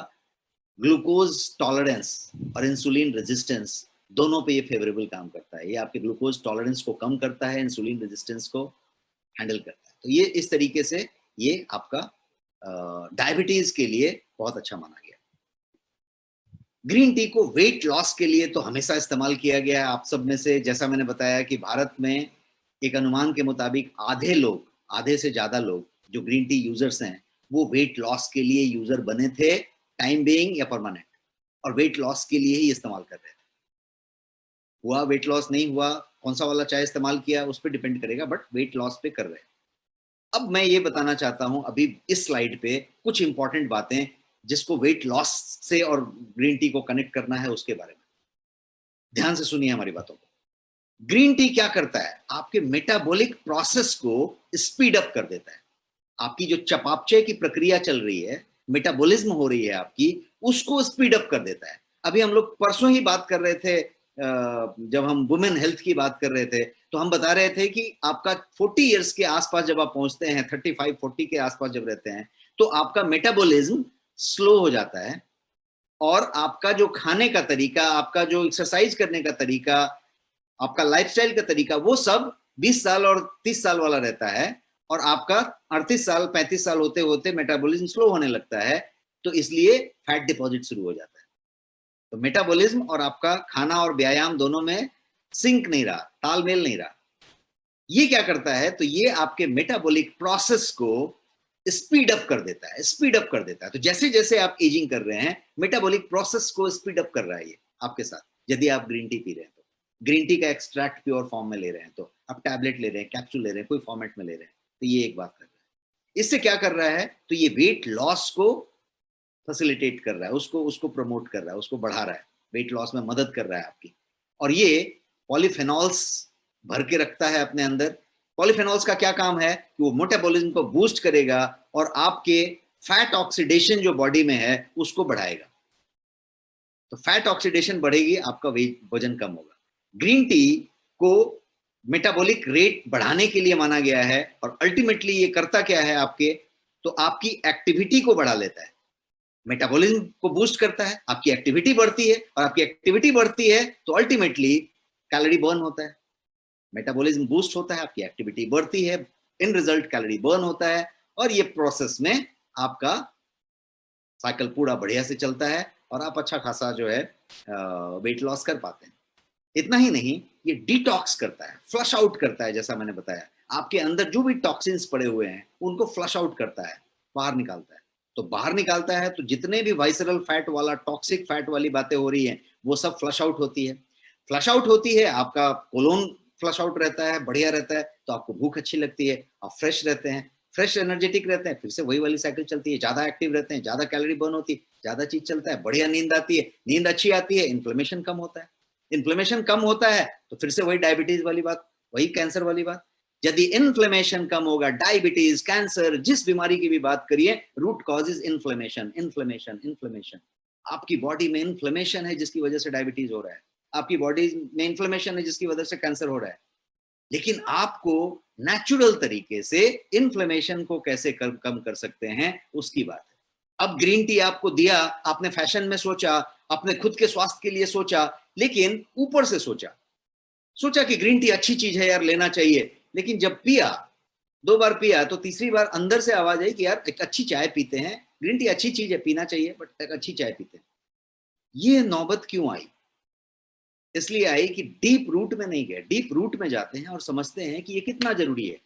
ग्लूकोज टॉलरेंस और इंसुलिन रेजिस्टेंस दोनों पे ये फेवरेबल काम करता है। ये आपके ग्लूकोज टॉलरेंस को कम करता है, इंसुलिन रेजिस्टेंस को हैंडल करता है। तो ये इस तरीके से ये आपका डायबिटीज के लिए बहुत अच्छा माना गया। ग्रीन टी को वेट लॉस के लिए तो हमेशा इस्तेमाल किया गया है। आप सब में से, जैसा मैंने बताया कि भारत में एक अनुमान के मुताबिक आधे से ज्यादा लोग जो ग्रीन टी यूजर्स हैं वो वेट लॉस के लिए यूजर बने थे, टाइम बीइंग या परमानेंट, और वेट लॉस के लिए ही इस्तेमाल कर रहे थे। हुआ वेट लॉस, नहीं हुआ, कौन सा वाला चाय इस्तेमाल किया उस पर डिपेंड करेगा, बट वेट लॉस पे कर रहे हैं। अब मैं ये बताना चाहता हूं अभी इस स्लाइड पे कुछ इंपॉर्टेंट बातें जिसको वेट लॉस से और ग्रीन टी को कनेक्ट करना है उसके बारे में। ध्यान से सुनिए हमारी बातों को। ग्रीन टी क्या करता है? आपके मेटाबॉलिक प्रोसेस को स्पीड अप कर देता है। आपकी जो चयापचय की प्रक्रिया चल रही है, मेटाबॉलिज्म हो रही है आपकी, उसको स्पीड अप कर देता है। अभी हम लोग परसों ही बात कर रहे थे, जब हम वुमेन हेल्थ की बात कर रहे थे तो हम बता रहे थे कि आपका 40 इयर्स के आसपास जब आप पहुंचते हैं, 35-40 के आसपास जब रहते हैं, तो आपका मेटाबॉलिज्म स्लो हो जाता है और आपका जो खाने का तरीका, आपका जो एक्सरसाइज करने का तरीका, आपका लाइफस्टाइल का तरीका, वो सब 20 साल और 30 साल वाला रहता है, और आपका 38 साल 35 साल होते होते मेटाबॉलिज्म स्लो होने लगता है, तो इसलिए फैट डिपॉजिट शुरू हो जाता है। तो मेटाबॉलिज्म और आपका खाना और व्यायाम दोनों में सिंक नहीं रहा, तालमेल नहीं रहा। ये क्या करता है? तो ये आपके मेटाबॉलिक प्रोसेस को स्पीड अप कर देता है, स्पीड अप कर देता है। तो जैसे जैसे आप एजिंग कर रहे हैं, मेटाबॉलिक प्रोसेस को स्पीड अप कर रहा है ये आपके साथ। यदि आप ग्रीन टी पी रहे हैं तो, ग्रीन टी का एक्सट्रैक्ट प्योर फॉर्म में ले रहे हैं, तो आप टैबलेट ले रहे हैं, कैप्सूल ले रहे हैं, कोई फॉर्मेट में ले रहे हैं, तो ये एक बात कर रहा है। इससे क्या कर रहा है? तो ये वेट लॉस को फैसिलिटेट कर रहा है, उसको प्रमोट कर रहा है, उसको बढ़ा रहा है, वेट लॉस में मदद कर रहा है आपकी। और ये पॉलीफेनॉल्स भर के रखता है अपने अंदर। पॉलीफेनॉल्स का क्या काम है कि वो मेटाबॉलिज्म को बूस्ट करेगा और आपके फैट ऑक्सीडेशन जो बॉडी में है उसको बढ़ाएगा। तो फैट ऑक्सीडेशन बढ़ेगी, आपका वजन कम होगा। ग्रीन टी को मेटाबॉलिक रेट बढ़ाने के लिए माना गया है, और अल्टीमेटली ये करता क्या है आपके? तो आपकी एक्टिविटी को बढ़ा लेता है, मेटाबॉलिज्म को बूस्ट करता है, आपकी एक्टिविटी बढ़ती है, और आपकी एक्टिविटी बढ़ती है तो अल्टीमेटली कैलोरी बर्न होता है। मेटाबॉलिज्म बूस्ट होता है, आपकी एक्टिविटी बढ़ती है, इन रिजल्ट कैलोरी बर्न होता है, और ये प्रोसेस में आपका साइकिल पूरा बढ़िया से चलता है और आप अच्छा खासा जो है वेट लॉस कर पाते हैं। इतना ही नहीं, ये डिटॉक्स करता है, फ्लश आउट करता है। जैसा मैंने बताया, आपके अंदर जो भी टॉक्सिन्स पड़े हुए हैं उनको फ्लश आउट करता है, बाहर निकालता है। तो बाहर निकालता है तो जितने भी वाइसरल फैट वाला, टॉक्सिक फैट वाली बातें हो रही हैं, वो सब फ्लश आउट होती है। फ्लश आउट होती है, आपका कोलोन फ्लश आउट रहता है, बढ़िया रहता है, तो आपको भूख अच्छी लगती है, आप फ्रेश रहते हैं, फ्रेश एनर्जेटिक रहते हैं, फिर से वही वाली साइकिल चलती है, ज्यादा एक्टिव रहते हैं, ज्यादा कैलोरी बर्न होती है, ज्यादा चीज चलता है, बढ़िया नींद आती है, नींद अच्छी आती है, इन्फ्लेमेशन कम होता है, इन्फ्लेमेशन कम होता है तो फिर से वही डायबिटीज वाली बात, वही कैंसर वाली बात। यदि इन्फ्लेमेशन कम होगा, डायबिटीज, कैंसर, जिस बीमारी की भी बात करिए, root cause is inflammation, inflammation, inflammation. आपकी बॉडी में इन्फ्लेमेशन है जिसकी वजह से डायबिटीज हो रहा है, आपकी बॉडी में इन्फ्लेमेशन है जिसकी वजह से कैंसर हो रहा है। लेकिन आपको नेचुरल तरीके से इन्फ्लेमेशन को कैसे कम कर सकते हैं, उसकी बात है। अब ग्रीन टी आपको दिया, आपने फैशन में सोचा, अपने खुद के स्वास्थ्य के लिए सोचा, लेकिन ऊपर से सोचा कि ग्रीन टी अच्छी चीज है यार, लेना चाहिए। लेकिन जब पिया, 2 बार पिया, तो तीसरी बार अंदर से आवाज आई कि यार एक अच्छी चाय पीते हैं, ग्रीन टी अच्छी चीज है, पीना चाहिए, बट एक अच्छी चाय पीते हैं। ये नौबत क्यों आई? इसलिए आई कि डीप रूट में नहीं गए। डीप रूट में जाते हैं और समझते हैं कि ये कितना जरूरी है।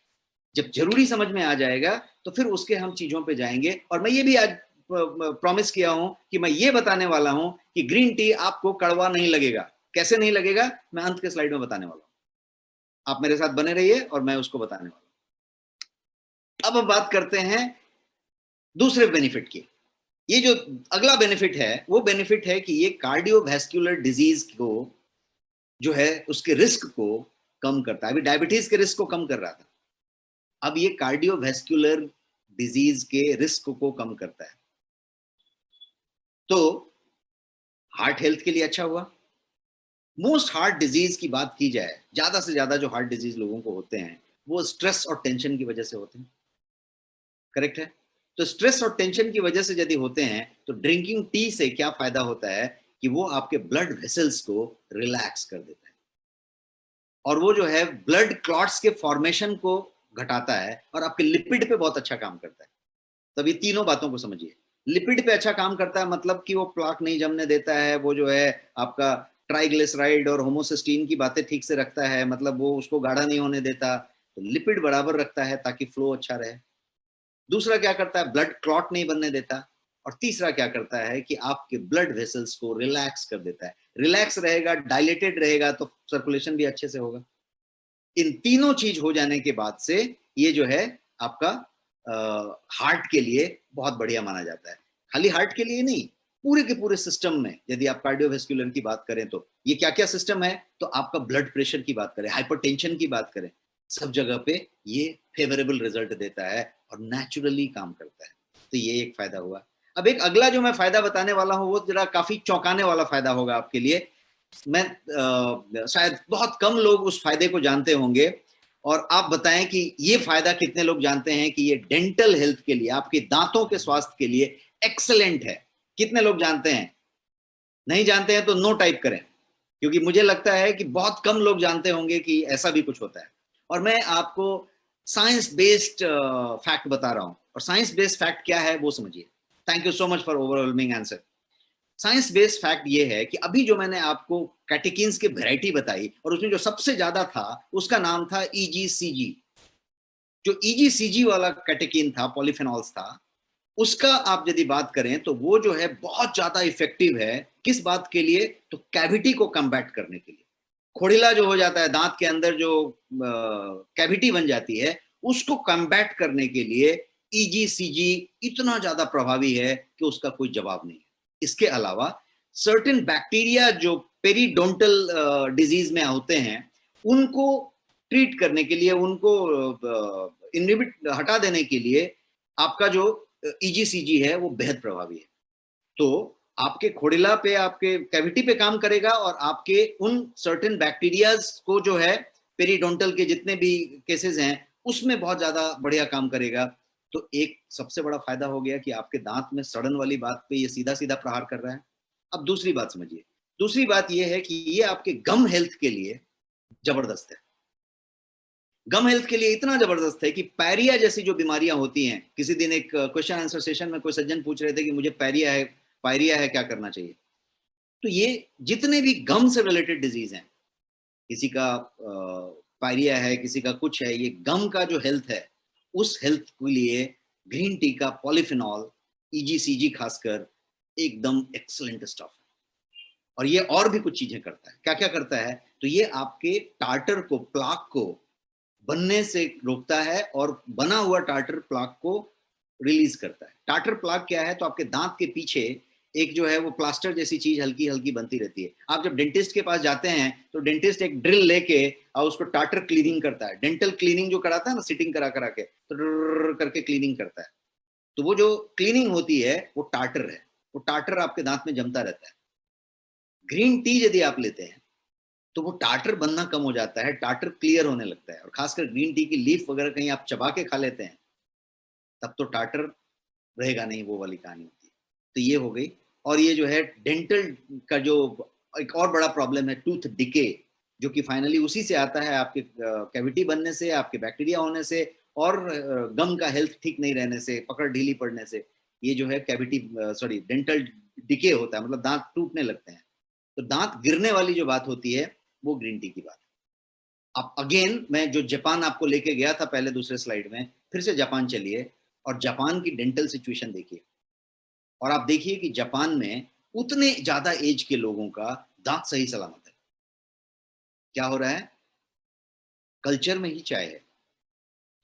जब जरूरी समझ में आ जाएगा तो फिर उसके हम चीजों पे जाएंगे। और मैं ये भी आज प्रॉमिस किया हूं कि मैं ये बताने वाला हूं कि ग्रीन टी आपको कड़वा नहीं लगेगा। कैसे नहीं लगेगा, मैं अंत के स्लाइड में बताने वाला हूं। आप मेरे साथ बने रहिए और मैं उसको बताने वाला हूं। अब हम बात करते हैं दूसरे बेनिफिट की। ये जो अगला बेनिफिट है वो बेनिफिट है कि ये कार्डियोवैस्कुलर डिजीज को जो है उसके रिस्क को कम करता है। अभी डायबिटीज के रिस्क को कम कर रहा था, अब ये कार्डियोवैस्कुलर डिजीज के रिस्क को कम करता है। तो हार्ट हेल्थ के लिए अच्छा हुआ। मोस्ट हार्ट डिजीज की बात की जाए, ज्यादा से ज्यादा जो हार्ट डिजीज लोगों को होते हैं वो स्ट्रेस और टेंशन की वजह से होते हैं, करेक्ट है? तो स्ट्रेस और टेंशन की वजह से यदि होते हैं तो ड्रिंकिंग टी से क्या फायदा होता है कि वो आपके ब्लड वेसल्स को रिलैक्स कर देता है और वो जो है ब्लड क्लॉट्स के फॉर्मेशन को घटाता है और आपके लिपिड पे बहुत अच्छा काम करता है। तब ये तीनों बातों को समझिए। लिपिड पे अच्छा काम करता है मतलब कि वो प्लाक नहीं जमने देता है, वो जो है आपका ट्राइग्लिसराइड और होमोसिस्टीन की बातें ठीक से रखता है, मतलब वो उसको गाढ़ा नहीं होने देता, तो लिपिड बराबर रखता है ताकि फ्लो अच्छा रहे। दूसरा क्या करता है, ब्लड क्लॉट नहीं बनने देता। और तीसरा क्या करता है कि आपके ब्लड वेसल्स को रिलैक्स कर देता है। रिलैक्स रहेगा, डायलेटेड रहेगा तो सर्कुलेशन भी अच्छे से होगा। इन तीनों चीज हो जाने के बाद से ये जो है आपका हार्ट के लिए बहुत बढ़िया माना जाता है। खाली हार्ट के लिए नहीं, पूरे के पूरे सिस्टम में यदि आप कार्डियोवैस्कुलर की बात करें तो ये क्या क्या सिस्टम है, तो आपका ब्लड प्रेशर की बात करें, हाइपरटेंशन की बात करें, सब जगह पे ये फेवरेबल रिजल्ट देता है और नेचुरली काम करता है। तो ये एक फायदा हुआ। अब एक अगला जो मैं फायदा बताने वाला हूं वो जरा काफी चौंकाने वाला फायदा होगा आपके लिए। मैं शायद बहुत कम लोग उस फायदे को जानते होंगे और आप बताएं कि ये फायदा कितने लोग जानते हैं कि ये डेंटल हेल्थ के लिए, आपके दांतों के स्वास्थ्य के लिए एक्सेलेंट है। कितने लोग जानते हैं? नहीं जानते हैं तो नो टाइप करें, क्योंकि मुझे लगता है कि बहुत कम लोग जानते होंगे कि ऐसा भी कुछ होता है। और मैं आपको साइंस बेस्ड फैक्ट बता रहा हूं, और साइंस बेस्ड फैक्ट क्या है वो समझिए। Thank you so much for overwhelming answer. Science based fact ये है कि अभी जो मैंने आपको कैटेकिन्स की वैरायटी बताई और उसमें जो सबसे ज्यादा था उसका नाम था ईजीसीजी। जो ईजीसीजी वाला कैटेकिन था, पॉलीफेनॉल्स था, उसका आप यदि बात करें तो वो जो है बहुत ज्यादा इफेक्टिव है। किस बात के लिए? तो कैविटी को कम्बैट करने के लिए। खोड़िला जो हो जाता है, दांत के अंदर जो कैविटी बन जाती है, उसको कम्बैट करने के लिए ईजीसीजी इतना ज्यादा प्रभावी है कि उसका कोई जवाब नहीं है। इसके अलावा सर्टेन बैक्टीरिया जो पेरीडोंटल डिजीज में होते हैं, उनको ट्रीट करने के लिए, उनको इनहिबिट हटा देने के लिए आपका जो ईजीसीजी है वो बेहद प्रभावी है। तो आपके खोड़िला पे, आपके कैविटी पे काम करेगा और आपके उन सर्टेन बैक्टीरियाज को जो है पेरीडोंटल के जितने भी केसेस हैं उसमें बहुत ज्यादा बढ़िया काम करेगा। तो एक सबसे बड़ा फायदा हो गया कि आपके दांत में सड़न वाली बात पे ये सीधा सीधा प्रहार कर रहा है। अब दूसरी बात समझिए। दूसरी बात ये है कि ये आपके गम हेल्थ के लिए जबरदस्त है। गम हेल्थ के लिए इतना जबरदस्त है कि पैरिया जैसी जो बीमारियां होती हैं, किसी दिन एक क्वेश्चन आंसर सेशन में कोई सज्जन पूछ रहे थे कि मुझे पायरिया है क्या करना चाहिए। तो ये जितने भी गम से रिलेटेड डिजीज हैं, किसी का पायरिया है, किसी का कुछ है, ये गम का जो हेल्थ है उस हेल्थ के लिए ग्रीन टी का पॉलीफिनॉल, ईजीसीजी खासकर, एकदम एक्सलेंट स्टफ है। और ये और भी कुछ चीजें करता है। क्या क्या करता है? तो ये आपके टार्टर को, प्लाक को बनने से रोकता है और बना हुआ टार्टर प्लाक को रिलीज करता है। टार्टर प्लाक क्या है? तो आपके दांत के पीछे एक जो है वो प्लास्टर जैसी चीज हल्की हल्की बनती रहती है। आप जब डेंटिस्ट के पास जाते हैं तो डेंटिस्ट एक ड्रिल लेके और उसको टार्टर क्लीनिंग करता है। डेंटल क्लीनिंग जो कराता है ना, सिटिंग करा करा के तो करके क्लीनिंग करता है। तो वो जो क्लीनिंग होती है वो टार्टर है। वो टार्टर आपके दांत में जमता रहता है। ग्रीन टी यदि आप लेते हैं तो वो टार्टर बनना कम हो जाता है, टार्टर क्लियर होने लगता है। और खासकर ग्रीन टी की लीफ वगैरह कहीं आप चबा के खा लेते हैं तब तो टार्टर रहेगा नहीं, वो वाली कहानी होती है। तो ये हो गई। और ये जो है डेंटल का जो एक और बड़ा प्रॉब्लम है, टूथ डिके, जो कि फाइनली उसी से आता है, आपके कैविटी बनने से, आपके बैक्टीरिया होने से और गम का हेल्थ ठीक नहीं रहने से, पकड़ ढीली पड़ने से ये जो है कैविटी सॉरी डेंटल डिके होता है, मतलब दांत टूटने लगते हैं। तो दांत गिरने वाली जो बात होती है वो ग्रीन टी की बात है। अब अगेन मैं जो जापान आपको लेके गया था पहले दूसरे स्लाइड में, फिर से जापान चलिए और जापान की डेंटल सिचुएशन देखिए। और आप देखिए कि जापान में उतने ज्यादा एज के लोगों का दांत सही सलामत है। क्या हो रहा है? कल्चर में ही चाय है,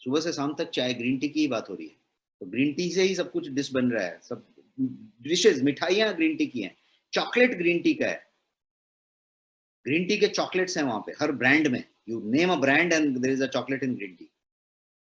सुबह से शाम तक चाय, ग्रीन टी की ही बात हो रही है। तो ग्रीन टी से ही सब कुछ डिश बन रहा है, सब डिशेज, मिठाइयाँ ग्रीन टी की हैं, चॉकलेट ग्रीन टी का है, ग्रीन टी के चॉकलेट्स हैं वहां पे हर ब्रांड में, you name a brand and there is a chocolate in green tea.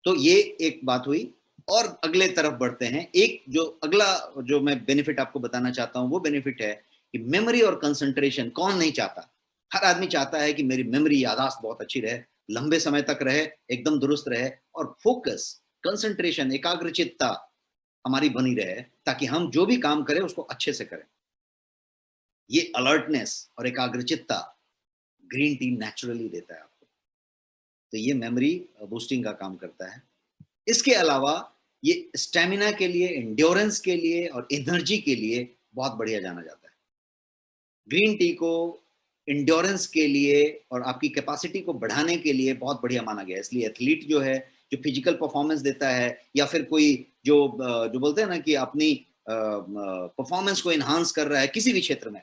तो ये एक बात हुई। और अगले तरफ बढ़ते हैं, एक जो अगला जो मैं बेनिफिट आपको बताना चाहता हूं वो बेनिफिट है कि मेमोरी और कंसंट्रेशन। कौन नहीं चाहता, हर आदमी चाहता है कि मेरी मेमोरी, याददाश्त बहुत अच्छी रहे, लंबे समय तक रहे, एकदम दुरुस्त रहे, और फोकस, कंसंट्रेशन, एकाग्रचित्ता हमारी बनी रहे, ताकि हम जो भी काम करें उसको अच्छे से करें। ये अलर्टनेस और एकाग्रचित्ता ग्रीन टी नेचुरली देता है आपको। तो ये मेमोरी बूस्टिंग का काम करता है। इसके अलावा ये स्टेमिना के लिए, एंड्योरेंस के लिए और एनर्जी के लिए बहुत बढ़िया जाना जाता है। ग्रीन टी को एंड्योरेंस के लिए और आपकी कैपेसिटी को बढ़ाने के लिए बहुत बढ़िया माना गया है। इसलिए एथलीट जो है, जो फिजिकल परफॉर्मेंस देता है, या फिर कोई जो जो बोलते हैं ना कि अपनी परफॉर्मेंस को एनहांस कर रहा है किसी भी क्षेत्र में,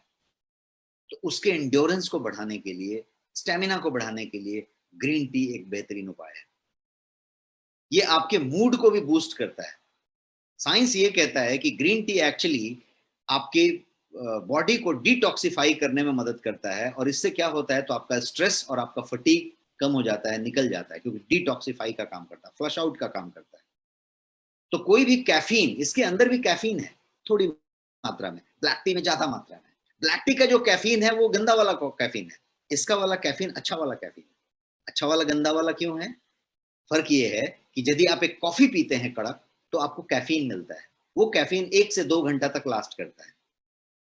तो उसके एंड्योरेंस को बढ़ाने के लिए, स्टेमिना को बढ़ाने के लिए ग्रीन टी एक बेहतरीन उपाय है। ये आपके मूड को भी बूस्ट करता है। साइंस ये कहता है कि ग्रीन टी एक्चुअली आपके बॉडी को डिटॉक्सिफाई करने में मदद करता है, और इससे क्या होता है, तो आपका स्ट्रेस और आपका फटीग कम हो जाता है, निकल जाता है, क्योंकि डिटॉक्सिफाई का काम करता है, फ्लश आउट का काम करता है। तो कोई भी कैफीन, इसके अंदर भी कैफीन है थोड़ी मात्रा में, ब्लैक टी में ज्यादा मात्रा में। ब्लैक टी का जो कैफीन है वो गंदा वाला कैफीन है, इसका वाला कैफीन अच्छा वाला कैफीन है। अच्छा वाला गंदा वाला क्यों है? फर्क ये है कि यदि आप एक कॉफी पीते हैं कड़क, तो आपको कैफीन मिलता है, वो कैफीन 1 से 2 घंटा तक लास्ट करता है।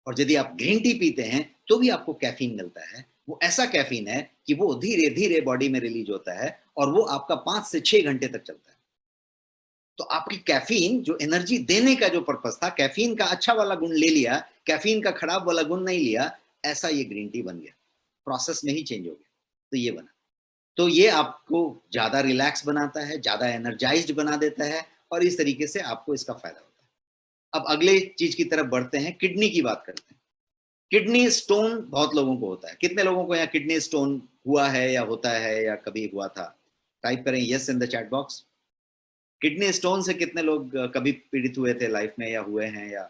और यदि आप ग्रीन टी पीते हैं तो भी आपको कैफीन मिलता है, वो ऐसा कैफीन है कि वो धीरे धीरे बॉडी में रिलीज होता है, और वो आपका 5 से 6 घंटे तक चलता है। तो आपकी कैफीन जो एनर्जी देने का जो पर्पस था, कैफीन का अच्छा वाला गुण ले लिया, कैफीन का खराब वाला गुण नहीं लिया, ऐसा ये ग्रीन टी बन गया, प्रोसेस में ही चेंज हो गया, तो ये बना। तो ये आपको ज्यादा रिलैक्स बनाता है, ज्यादा एनर्जाइज्ड बना देता है, और इस तरीके से आपको इसका फायदा होता है। अब अगले चीज की तरफ बढ़ते हैं, किडनी की बात करते हैं। किडनी स्टोन बहुत लोगों को होता है। कितने लोगों को यहाँ किडनी स्टोन हुआ है, या होता है, या कभी हुआ था? टाइप करें yes in the chat box. Kidney stone से कितने लोग कभी पीड़ित हुए थे लाइफ में, या हुए हैं, या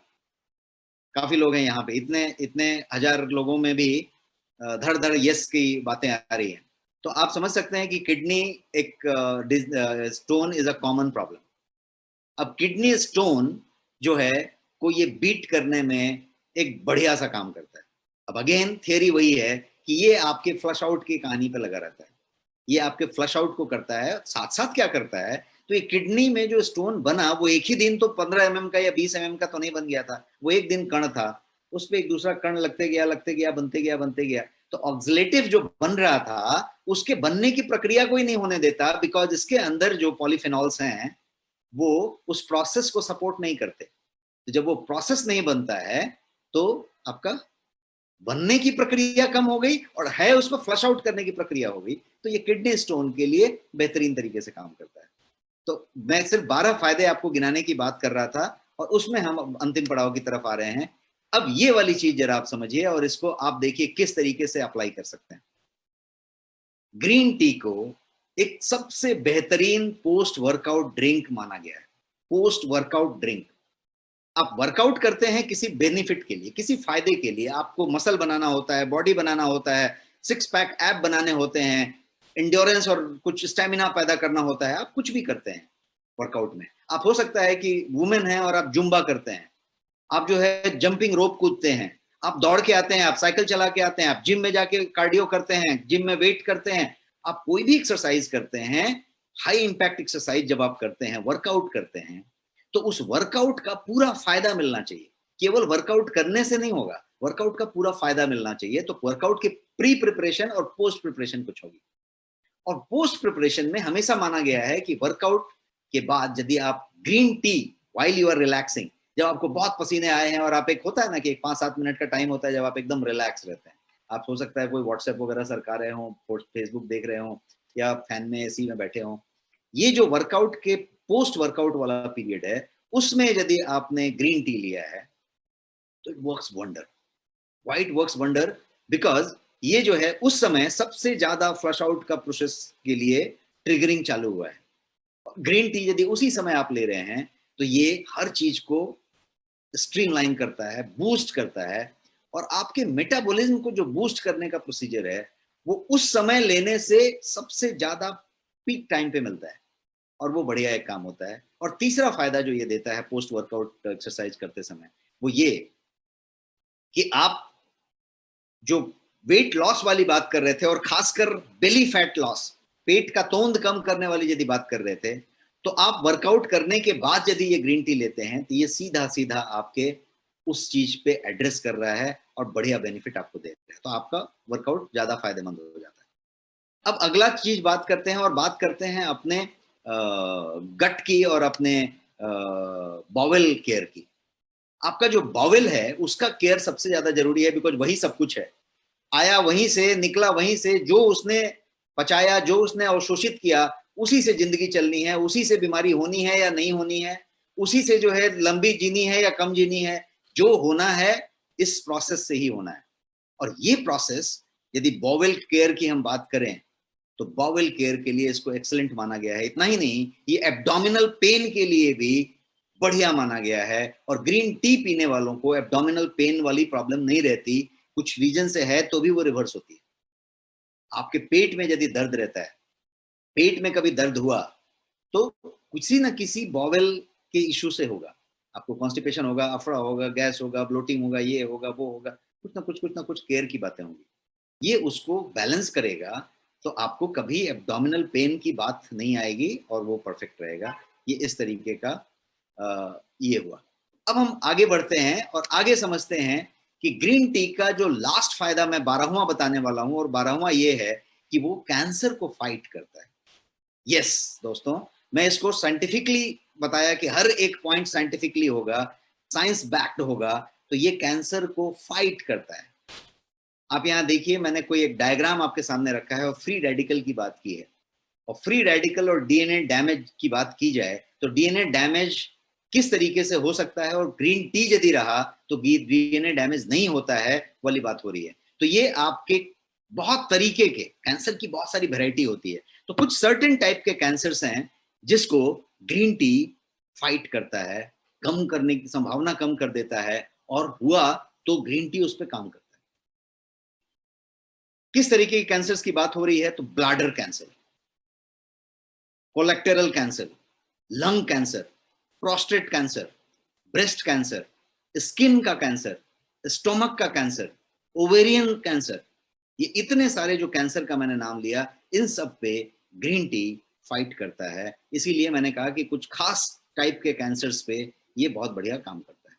काफी लोग हैं यहाँ पे, इतने इतने हजार लोगों में भी धड़ धड़ यस की बातें आ रही हैं। तो आप समझ सकते हैं कि किडनी एक stone is a common problem. अब किडनी स्टोन जो है को ये बीट करने में एक बढ़िया सा काम करता है। अब अगेन थियरी वही है कि ये आपके फ्लश आउट की कहानी पे लगा रहता है, ये आपके फ्लश आउट को करता है। साथ साथ क्या करता है, तो ये किडनी में जो स्टोन बना वो एक ही दिन तो 15 mm का या 20 mm का तो नहीं बन गया था, वो एक दिन कण था, उस पर एक दूसरा कण लगते गया बनते गया। तो ऑक्सीलेटिव जो बन रहा था उसके बनने की प्रक्रिया कोई नहीं होने देता, बिकॉज इसके अंदर जो पॉलीफेनॉल्स हैं वो उस प्रोसेस को सपोर्ट नहीं करते। तो जब वो प्रोसेस नहीं बनता है तो आपका बनने की प्रक्रिया कम हो गई, और है उसको फ्लश आउट करने की प्रक्रिया हो गई। तो ये किडनी स्टोन के लिए बेहतरीन तरीके से काम करता है। तो मैं सिर्फ 12 फायदे आपको गिनाने की बात कर रहा था, और उसमें हम अंतिम पड़ाव की तरफ आ रहे हैं। अब ये वाली चीज जरा आप समझिए, और इसको आप देखिए किस तरीके से अप्लाई कर सकते हैं। ग्रीन टी को एक सबसे बेहतरीन पोस्ट वर्कआउट ड्रिंक माना गया है। पोस्ट वर्कआउट ड्रिंक, आप वर्कआउट करते हैं किसी बेनिफिट के लिए, किसी फायदे के लिए, आपको मसल बनाना होता है, बॉडी बनाना होता है, सिक्स पैक ऐप बनाने होते हैं, इंड्योरेंस और कुछ स्टेमिना पैदा करना होता है, आप कुछ भी करते हैं वर्कआउट में। आप हो सकता है कि वुमेन हैं और आप जुम्बा करते हैं, आप जो है जंपिंग रोप कूदते हैं, आप दौड़ के आते हैं, आप साइकिल चला के आते हैं, आप जिम में जाके कार्डियो करते हैं, जिम में वेट करते हैं, आप कोई भी एक्सरसाइज करते हैं, हाई इंपैक्ट एक्सरसाइज जब आप करते हैं, वर्कआउट करते हैं, तो उस वर्कआउट का पूरा फायदा मिलना चाहिए। केवल वर्कआउट करने से नहीं होगा, वर्कआउट का पूरा फायदा मिलना चाहिए। तो वर्कआउट के प्री प्रिपरेशन और पोस्ट प्रिपरेशन कुछ होगी। और पोस्ट प्रिपरेशन में हमेशा माना गया है कि वर्कआउट के बाद यदि आप green tea while you are relaxing, जब आपको बहुत पसीने आए हैं और आप, एक होता है ना कि एक 5-7 मिनट का टाइम होता है जब आप एकदम रिलैक्स रहते हैं, आप हो सकता है कोई व्हाट्सएप वगैरह सरका रहे हो, फेसबुक देख रहे हो, या फैन में एसी में बैठे हो, ये जो वर्कआउट के पोस्ट वर्कआउट वाला पीरियड है, उसमें यदि आपने ग्रीन टी लिया है तो it works wonder. White works wonder because ये जो है उस समय सबसे ज्यादा फ्लश आउट का प्रोसेस के लिए ट्रिगरिंग चालू हुआ है। ग्रीन टी यदि उसी समय आप ले रहे हैं तो ये हर चीज को स्ट्रीमलाइन करता है, बूस्ट करता है, और आपके मेटाबॉलिज्म को जो बूस्ट करने का प्रोसीजर है वो उस समय लेने से सबसे ज्यादा पीक टाइम पे मिलता है, और वो बढ़िया एक काम होता है। और तीसरा फायदा जो ये देता है पोस्ट वर्कआउट एक्सरसाइज करते समय वो ये कि आप जो वेट लॉस वाली बात कर रहे थे, और खासकर बेली फैट लॉस, पेट का तोंद कम करने वाली यदि बात कर रहे थे, तो आप वर्कआउट करने के बाद यदि ये ग्रीन टी लेते हैं तो ये सीधा सीधा आपके उस चीज पे एड्रेस कर रहा है और बढ़िया बेनिफिट आपको दे रहा है, तो आपका वर्कआउट ज्यादा फायदेमंद हो जाता है। अब अगला चीज बात करते हैं, और बात करते हैं अपने गट की और अपने बॉवेल केयर की। आपका जो बॉवेल है उसका केयर सबसे ज्यादा जरूरी है, बिकॉज वही सब कुछ है। आया वहीं से, निकला वहीं से, जो उसने पचाया, जो उसने अवशोषित किया, उसी से जिंदगी चलनी है, उसी से बीमारी होनी है या नहीं होनी है, उसी से जो है लंबी जीनी है या कम जीनी है, जो होना है इस प्रोसेस से ही होना है। और ये प्रोसेस यदि बॉवेल केयर की हम बात करें तो बॉवेल केयर के लिए इसको एक्सीलेंट माना गया है। इतना ही नहीं, ये एब्डोमिनल पेन के लिए भी बढ़िया माना गया है, और ग्रीन टी पीने वालों को एब्डोमिनल पेन वाली प्रॉब्लम नहीं रहती, कुछ रीजन से है तो भी वो रिवर्स होती है। आपके पेट में यदि दर्द रहता है, पेट में कभी दर्द हुआ तो किसी ना किसी बॉवेल के इश्यू से होगा। आपको कॉन्स्टिपेशन होगा, अफड़ा होगा, गैस होगा, ब्लोटिंग होगा, ये होगा, वो होगा, कुछ ना कुछ केयर की बातें होंगी। ये उसको बैलेंस करेगा तो आपको कभी एब्डोमिनल पेन की बात नहीं आएगी और वो परफेक्ट रहेगा। ये इस तरीके का ये हुआ। अब हम आगे बढ़ते हैं और आगे समझते हैं कि ग्रीन टी का जो लास्ट फायदा मैं 12वां बताने वाला हूं, और 12वां ये है कि वो कैंसर को फाइट करता है। यस दोस्तों, मैं इसको साइंटिफिकली बताया कि हर एक पॉइंट साइंटिफिकली होगा, साइंस बैक्ड होगा, तो ये कैंसर को फाइट करता है। आप यहाँ देखिए, मैंने कोई एक डायग्राम आपके सामने रखा है और फ्री रेडिकल की बात की है। और फ्री रेडिकल और डीएनए डैमेज की बात की जाए तो डीएनए डैमेज किस तरीके से हो सकता है, और ग्रीन टी यदि रहा तो डीएनए डैमेज नहीं होता है वाली बात हो रही है। तो ये आपके बहुत तरीके के कैंसर की बहुत सारी वैरायटी होती है, तो कुछ सर्टेन टाइप के कैंसर्स हैं जिसको ग्रीन टी फाइट करता है, कम करने की संभावना कम कर देता है, और हुआ तो ग्रीन टी उस पर काम करता है। किस तरीके के कैंसर्स की बात हो रही है, तो bladder cancer, colorectal cancer, lung cancer, prostate cancer, breast cancer, skin का कैंसर, स्टोमक का कैंसर, ओवेरियन कैंसर, ये इतने सारे जो कैंसर का मैंने नाम लिया, इन सब पे ग्रीन टी फाइट करता है। इसीलिए मैंने कहा कि कुछ खास टाइप के कैंसर्स पे ये बहुत बढ़िया काम करता है।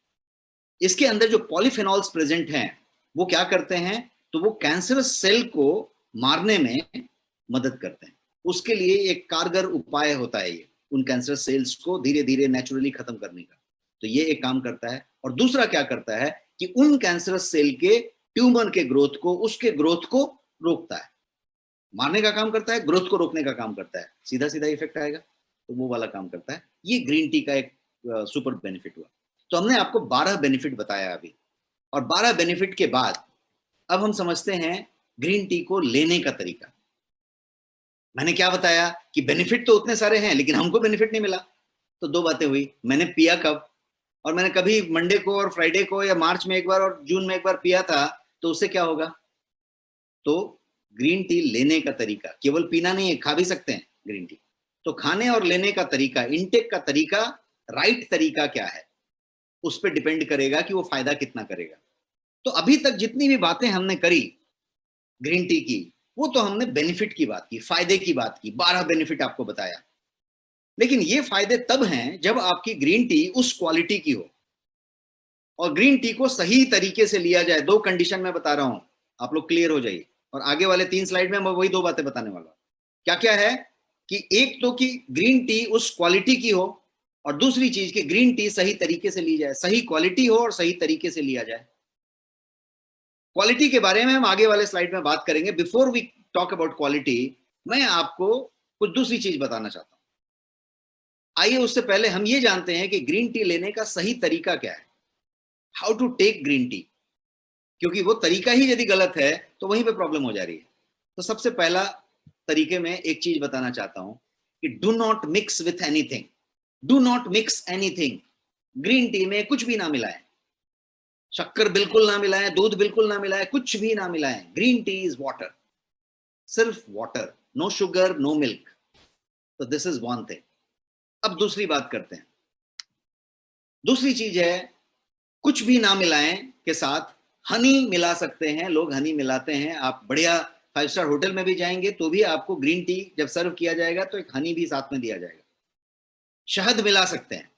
इसके अंदर जो पॉलीफेनॉल्स प्रेजेंट हैं वो क्या करते हैं, तो वो कैंसरस सेल को मारने में मदद करते हैं। उसके लिए एक कारगर उपाय होता है ये, उन कैंसर सेल्स को धीरे धीरे नेचुरली खत्म करने का। तो ये एक काम करता है। और दूसरा क्या करता है कि उन कैंसरस सेल के ट्यूमर के ग्रोथ को, उसके ग्रोथ को रोकता है। मारने का काम करता है, ग्रोथ को रोकने का काम करता है, सीधा सीधा इफेक्ट आएगा, तो वो वाला काम करता है। ये ग्रीन टी का एक सुपर बेनिफिट हुआ। तो हमने आपको 12 बेनिफिट बताया अभी, और 12 बेनिफिट के बाद अब हम समझते हैं ग्रीन टी को लेने का तरीका। मैंने क्या बताया कि बेनिफिट तो उतने सारे हैं लेकिन हमको बेनिफिट नहीं मिला। तो दो बातें हुई, मैंने पिया कब, और मैंने कभी मंडे को और फ्राइडे को या मार्च में एक बार और जून में एक बार पिया था, तो उससे क्या होगा। तो ग्रीन टी लेने का तरीका, केवल पीना नहीं है, खा भी सकते हैं ग्रीन टी। तो खाने और लेने का तरीका, इनटेक का तरीका, राइट तरीका क्या है, उस पर डिपेंड करेगा कि वो फायदा कितना करेगा। तो अभी तक जितनी भी बातें हमने करी ग्रीन टी की, वो तो हमने बेनिफिट की बात की, फायदे की बात की, 12 बेनिफिट आपको बताया। लेकिन ये फायदे तब हैं जब आपकी ग्रीन टी उस क्वालिटी की हो, और ग्रीन टी को सही तरीके से लिया जाए। दो कंडीशन मैं बता रहा हूं, आप लोग क्लियर हो जाइए। और आगे वाले 3 स्लाइड में मैं वही दो बातें बताने वाला हूं। क्या क्या है कि एक तो कि ग्रीन टी उस क्वालिटी की हो, और दूसरी चीज कि ग्रीन टी सही तरीके से ली जाए, सही क्वालिटी हो और सही तरीके से लिया जाए। क्वालिटी के बारे में हम आगे वाले स्लाइड में बात करेंगे। Before we talk about quality, मैं आपको कुछ दूसरी चीज बताना चाहता हूं। आइए उससे पहले हम ये जानते हैं कि ग्रीन टी लेने का सही तरीका क्या है, how to take green tea. क्योंकि वो तरीका ही यदि गलत है तो वहीं पे प्रॉब्लम हो जा रही है। तो सबसे पहला तरीके में एक चीज बताना चाहता हूं कि do not mix with anything, do not mix anything. Green tea में कुछ भी ना मिलाएं, शक्कर बिल्कुल ना मिलाएं, दूध बिल्कुल ना मिलाएं, कुछ भी ना मिलाएं। ग्रीन टी इज वाटर, सिर्फ water, no sugar, no milk. तो दिस इज वन थिंग। अब दूसरी बात करते हैं। दूसरी चीज है, कुछ भी ना मिलाएं के साथ हनी मिला सकते हैं लोग, हनी मिलाते हैं। आप बढ़िया 5 स्टार होटल में भी जाएंगे तो भी आपको ग्रीन टी जब सर्व किया जाएगा तो एक हनी भी साथ में दिया जाएगा। शहद मिला सकते हैं।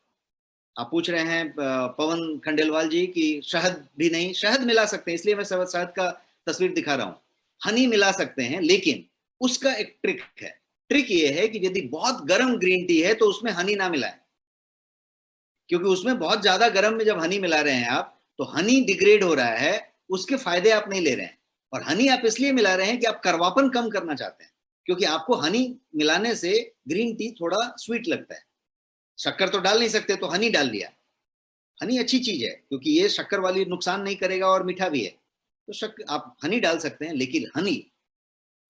आप पूछ रहे हैं पवन खंडेलवाल जी कि शहद भी नहीं, शहद मिला सकते हैं, इसलिए मैं शहद का तस्वीर दिखा रहा हूं। हनी मिला सकते हैं, लेकिन उसका एक ट्रिक है। ट्रिक ये है कि यदि बहुत गर्म ग्रीन टी है तो उसमें हनी ना मिलाएं, क्योंकि उसमें बहुत ज्यादा गर्म में जब हनी मिला रहे हैं आप, तो हनी डिग्रेड हो रहा है, उसके फायदे आप नहीं ले रहे हैं। और हनी आप इसलिए मिला रहे हैं कि आप करवापन कम करना चाहते हैं, क्योंकि आपको हनी मिलाने से ग्रीन टी थोड़ा स्वीट लगता है। शक्कर तो डाल नहीं सकते तो हनी डाल दिया। हनी अच्छी चीज है क्योंकि ये शक्कर वाली नुकसान नहीं करेगा और मीठा भी है, तो आप हनी डाल सकते हैं, लेकिन हनी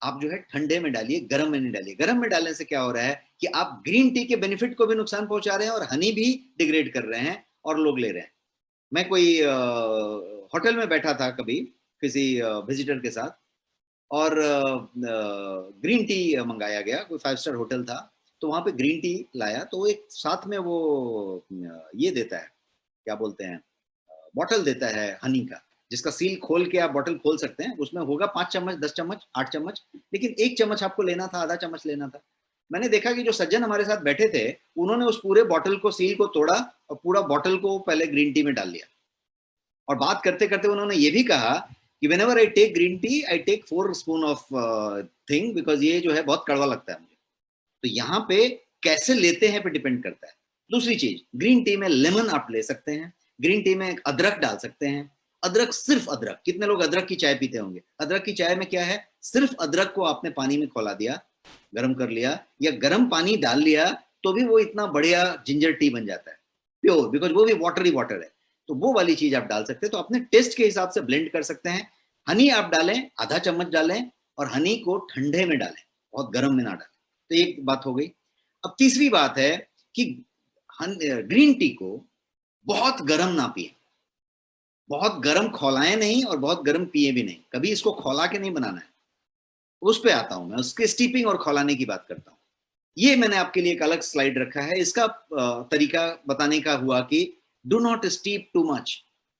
आप जो है ठंडे में डालिए, गर्म में नहीं डालिए। गर्म में डालने से क्या हो रहा है कि आप ग्रीन टी के बेनिफिट को भी नुकसान पहुंचा रहे हैं और हनी भी डिग्रेड कर रहे हैं और लोग ले रहे हैं। मैं कोई होटल में बैठा था कभी किसी विजिटर के साथ, और ग्रीन टी मंगाया गया, कोई 5 स्टार होटल था, तो वहां पे ग्रीन टी लाया, तो एक साथ में वो ये देता है, क्या बोलते हैं, बॉटल देता है हनी का, जिसका सील खोल के आप बॉटल खोल सकते हैं। उसमें होगा 5 चम्मच, 10 चम्मच, 8 चम्मच, लेकिन 1 चम्मच आपको लेना था, आधा चम्मच लेना था। मैंने देखा कि जो सज्जन हमारे साथ बैठे थे, उन्होंने उस पूरे बॉटल को, सील को तोड़ा और पूरा बॉटल को पहले ग्रीन टी में डाल लिया। और बात करते करते उन्होंने ये भी कहा कि whenever I take green tea, I take 4 spoon of thing, because ये जो है बहुत कड़वा लगता है मुझे। तो यहाँ पे कैसे लेते हैं पे डिपेंड करता है। दूसरी चीज, ग्रीन टी में लेमन आप ले सकते हैं, ग्रीन टी में अदरक डाल सकते हैं। अदरक, सिर्फ अदरक। कितने लोग अदरक की चाय पीते होंगे? अदरक की चाय में क्या है, सिर्फ अदरक को आपने पानी में खौला दिया, गर्म कर लिया, या गर्म पानी डाल लिया, तो भी वो इतना बढ़िया जिंजर टी बन जाता है, प्योर, बिकॉज वो भी वाटर ही वाटर है। तो वो वाली चीज आप डाल सकते हैं, तो अपने टेस्ट के हिसाब से ब्लेंड कर सकते हैं। हनी आप डालें, आधा चम्मच डालें, और हनी को ठंडे में डालें, बहुत गर्म में ना डालें। तो एक बात हो गई। अब तीसरी बात है कि ग्रीन टी को बहुत गर्म ना पिए, बहुत गर्म खौलाएं नहीं और बहुत गर्म पिए भी नहीं। कभी इसको खौला के नहीं बनाना है, उस पे आता हूं मैं, उसके स्टीपिंग और खौलाने की बात करता हूं। ये मैंने आपके लिए एक अलग स्लाइड रखा है। इसका तरीका बताने का हुआ कि do not steep too much.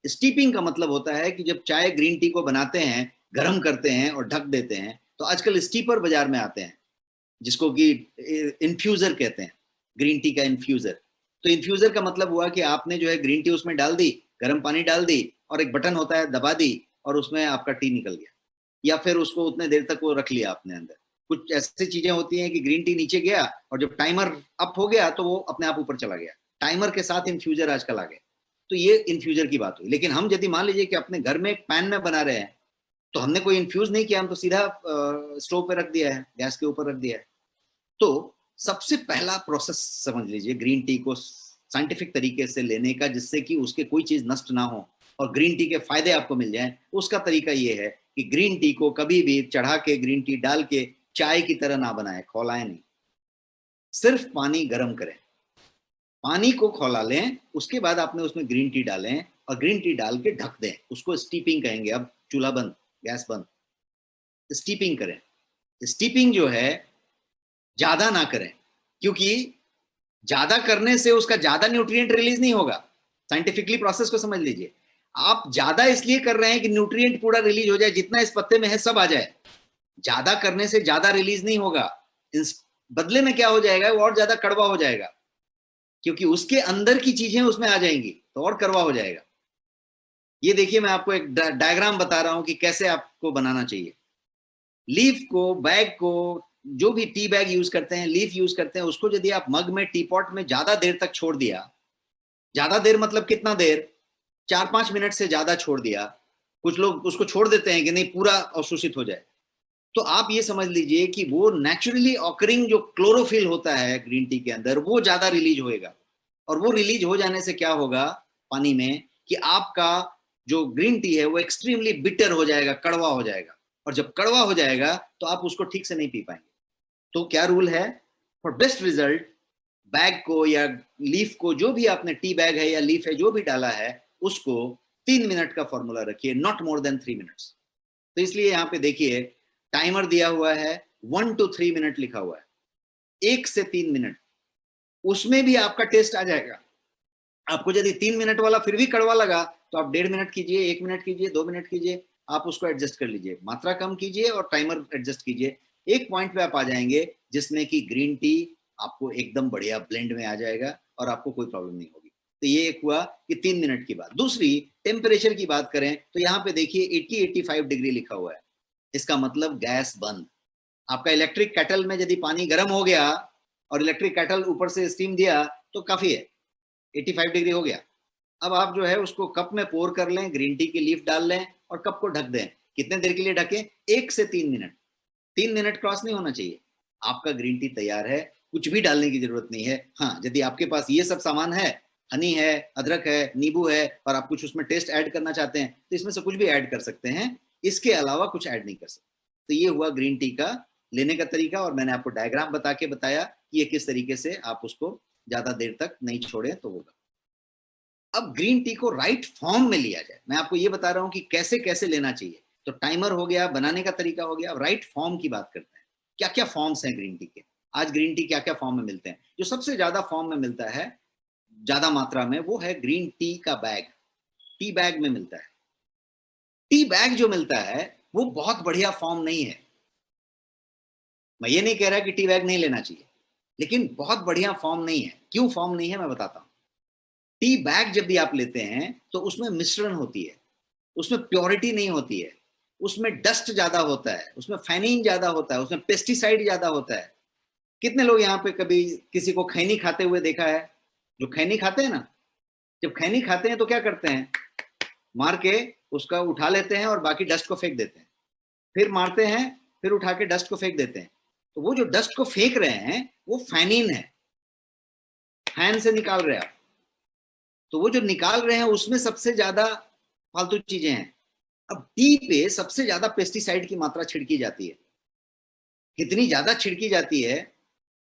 Steeping का मतलब होता है कि जब चाय ग्रीन टी को बनाते हैं, गर्म करते हैं और ढक देते हैं, तो आजकल स्टीपर बाजार में आते हैं, जिसको कि इन्फ्यूजर कहते हैं, ग्रीन टी का इन्फ्यूजर। तो इन्फ्यूजर का मतलब हुआ कि आपने जो है ग्रीन टी उसमें डाल दी, गर्म पानी डाल दी, और एक बटन होता है, दबा दी, और उसमें आपका टी निकल गया। या फिर उसको उतने देर तक वो रख लिया आपने अंदर। कुछ ऐसी चीजें होती हैं कि ग्रीन टी नीचे गया और जब टाइमर अप हो गया तो वो अपने आप ऊपर चला गया। टाइमर के साथ इन्फ्यूजर आजकल आ गए। तो ये इन्फ्यूजर की बात हुई। लेकिन हम यदि मान लीजिए कि अपने घर में एक पैन में बना रहे हैं, तो हमने कोई इन्फ्यूज नहीं किया, हम तो सीधा स्टोव पे रख दिया है, गैस के ऊपर रख दिया है। तो सबसे पहला प्रोसेस समझ लीजिए ग्रीन टी को साइंटिफिक तरीके से लेने का, जिससे कि उसके कोई चीज नष्ट ना हो और ग्रीन टी के फायदे आपको मिल जाएं। उसका तरीका ये है कि ग्रीन टी को कभी भी चढ़ा के, ग्रीन टी डाल के चाय की तरह ना बनाएं, खौलाएं नहीं, सिर्फ पानी गर्म करें, पानी को खौला लें, उसके बाद आपने उसमें ग्रीन टी डालें और ग्रीन टी डाल के ढक दें। उसको स्टीपिंग कहेंगे। अब चूल्हा बंद, गैस बंद, स्टीपिंग करें। स्टीपिंग जो है ज्यादा ना करें, क्योंकि ज्यादा करने से उसका ज्यादा न्यूट्रिएंट रिलीज नहीं होगा। साइंटिफिकली प्रोसेस को समझ लीजिए। आप ज्यादा इसलिए कर रहे हैं कि न्यूट्रिएंट पूरा रिलीज हो जाए, जितना इस पत्ते में है सब आ जाए। ज्यादा करने से ज्यादा रिलीज नहीं होगा, इस बदले में क्या हो जाएगा, वो और ज्यादा कड़वा हो जाएगा, क्योंकि उसके अंदर की चीजें उसमें आ जाएंगी, तो और कड़वा हो जाएगा। ये देखिए, मैं आपको एक डायग्राम बता रहा हूं कि कैसे आपको बनाना चाहिए। लीफ को, बैग को, जो भी टी बैग यूज करते हैं, लीफ यूज करते हैं, उसको यदि आप मग में, टी पॉट में ज्यादा देर तक छोड़ दिया, ज्यादा देर मतलब कितना देर, 4-5 मिनट से ज्यादा छोड़ दिया, कुछ लोग उसको छोड़ देते हैं कि नहीं पूरा अवशोषित हो जाए, तो आप ये समझ लीजिए कि वो नेचुरली ऑकरिंग जो क्लोरोफिल होता है ग्रीन टी के अंदर, वो ज्यादा रिलीज होएगा। और वो रिलीज हो जाने से क्या होगा पानी में, कि आपका जो ग्रीन टी है वो एक्सट्रीमली बिटर हो जाएगा, कड़वा हो जाएगा। और जब कड़वा हो जाएगा तो आप उसको ठीक से नहीं पी पाएंगे। तो क्या रूल है, फॉर बेस्ट रिजल्ट बैग को या लीफ को, जो भी आपने टी बैग है या लीफ है जो भी डाला है, उसको 3 मिनट का फॉर्मूला रखिए, नॉट मोर देन 3 मिनट्स। तो इसलिए यहाँ पे देखिए टाइमर दिया हुआ है, 1 to 3 मिनट लिखा हुआ है, 1 से 3 मिनट, उसमें भी आपका टेस्ट आ जाएगा। आपको यदि 3 मिनट वाला फिर भी कड़वा लगा तो आप 1.5 मिनट कीजिए, 1 मिनट कीजिए, 2 मिनट कीजिए, आप उसको एडजस्ट कर लीजिए, मात्रा कम कीजिए और टाइमर एडजस्ट कीजिए। एक पॉइंट पे आप आ जाएंगे जिसमें कि ग्रीन टी आपको एकदम बढ़िया ब्लेंड में आ जाएगा और आपको कोई प्रॉब्लम नहीं होगी। तो ये एक हुआ कि 3 मिनट की बात। दूसरी, टेम्परेचर की बात करें तो यहाँ पे देखिए 80-85 डिग्री लिखा हुआ है, इसका मतलब गैस बंद। आपका इलेक्ट्रिक केटल में यदि पानी गर्म हो गया और इलेक्ट्रिक केटल ऊपर से स्टीम दिया तो काफी है, 85 डिग्री हो गया। अब आप जो है उसको कप में पोर कर लें, ग्रीन टी की लीफ डाल लें और कप को ढक दें। कितने देर के लिए ढकें? 1 से 3 मिनट। 3 मिनट क्रॉस नहीं होना चाहिए। आपका ग्रीन टी तैयार है, कुछ भी डालने की जरूरत नहीं है। हाँ, यदि आपके पास ये सब सामान है, हनी है, अदरक है, नींबू है, और आप कुछ उसमें टेस्ट ऐड करना चाहते हैं तो इसमें से कुछ भी ऐड कर सकते हैं, इसके अलावा कुछ ऐड नहीं कर सकते। तो ये हुआ ग्रीन टी का लेने का तरीका, और मैंने आपको डायग्राम बता के बताया कि ये किस तरीके से आप उसको ज्यादा देर तक नहीं छोड़े तो होगा। अब ग्रीन टी को राइट फॉर्म में लिया जाए, मैं आपको ये बता रहा हूं कि कैसे कैसे लेना चाहिए। तो टाइमर हो गया, बनाने का तरीका हो गया, अब राइट फॉर्म की बात करते हैं। क्या क्या फॉर्म्स हैं ग्रीन टी के? आज ग्रीन टी क्या क्या फॉर्म में मिलते हैं? जो सबसे ज्यादा फॉर्म में मिलता है, ज्यादा मात्रा में, वो है ग्रीन टी का बैग। टी बैग में मिलता है। टी बैग जो मिलता है वो बहुत बढ़िया फॉर्म नहीं है। मैं ये नहीं कह रहा कि टी बैग नहीं लेना चाहिए, लेकिन बहुत बढ़िया फॉर्म नहीं है। क्यों फॉर्म नहीं है मैं बताता हूं। टी बैग जब भी आप लेते हैं तो उसमें मिश्रण होती है, उसमें प्योरिटी नहीं होती है, उसमें डस्ट ज्यादा होता है, उसमें फैनिन ज्यादा होता है, उसमें पेस्टिसाइड ज्यादा होता है। कितने लोग यहाँ पे कभी किसी को खैनी खाते हुए देखा है? जो खैनी खाते हैं ना, जब खैनी खाते हैं तो क्या करते हैं, मार के उसका उठा लेते हैं और बाकी डस्ट को फेंक देते हैं, फिर मारते हैं, फिर उठा के डस्ट को फेंक देते हैं। तो वो जो डस्ट को फेंक रहे हैं वो फैनिन है, फैन से निकाल रहे हैं। तो वो जो निकाल रहे हैं उसमें सबसे ज्यादा फालतू चीजें हैं। अब टी पे सबसे ज्यादा पेस्टिसाइड की मात्रा छिड़की जाती है। कितनी ज्यादा छिड़की जाती है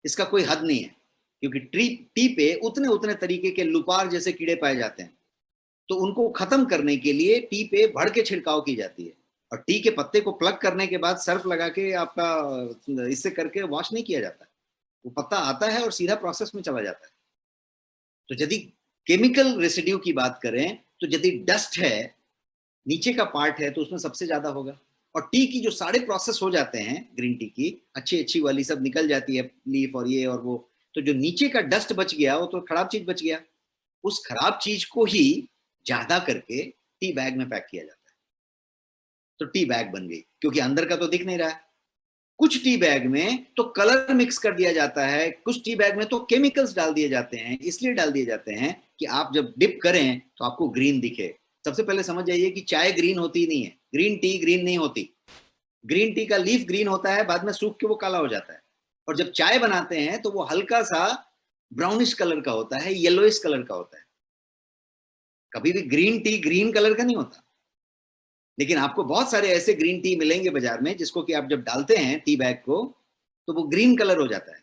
इसका कोई हद नहीं है, क्योंकि टी पे उतने उतने तरीके के लुपार जैसे कीड़े पाए जाते हैं। तो उनको खत्म करने के लिए टी पे बढ़ के छिड़काव की जाती है। और टी के पत्ते को प्लग करने के बाद सर्फ लगा के आपका इससे करके वॉश नहीं किया जाता, वो पत्ता आता है और सीधा प्रोसेस में चला जाता है। तो यदि केमिकल रेसिड्यू की बात करें तो यदि डस्ट है, नीचे का पार्ट है, तो उसमें सबसे ज्यादा होगा। और टी की जो सारे प्रोसेस हो जाते हैं ग्रीन टी की, अच्छी अच्छी वाली सब निकल जाती है, लीफ और ये और वो, तो जो नीचे का डस्ट बच गया वो तो खराब चीज बच गया। उस खराब चीज को ही ज्यादा करके टी बैग में पैक किया जाता है, तो टी बैग बन गई, क्योंकि अंदर का तो दिख नहीं रहा है। कुछ टी बैग में तो कलर मिक्स कर दिया जाता है, कुछ टी बैग में तो केमिकल्स डाल दिए जाते हैं, इसलिए डाल दिए जाते हैं कि आप जब डिप करें तो आपको ग्रीन दिखे। सबसे पहले समझ जाइए कि चाय ग्रीन होती नहीं है, ग्रीन टी ग्रीन नहीं होती। ग्रीन टी का लीफ ग्रीन होता है, बाद में सूख के वो काला हो जाता है। और जब चाय बनाते हैं तो वो हल्का सा ब्राउनिश कलर का होता है, येलोइश कलर का होता है। कभी भी ग्रीन टी ग्रीन कलर का नहीं होता। लेकिन आपको बहुत सारे ऐसे ग्रीन टी मिलेंगे बाजार में जिसको कि आप जब डालते हैं टी बैग को तो वो ग्रीन कलर हो जाता है।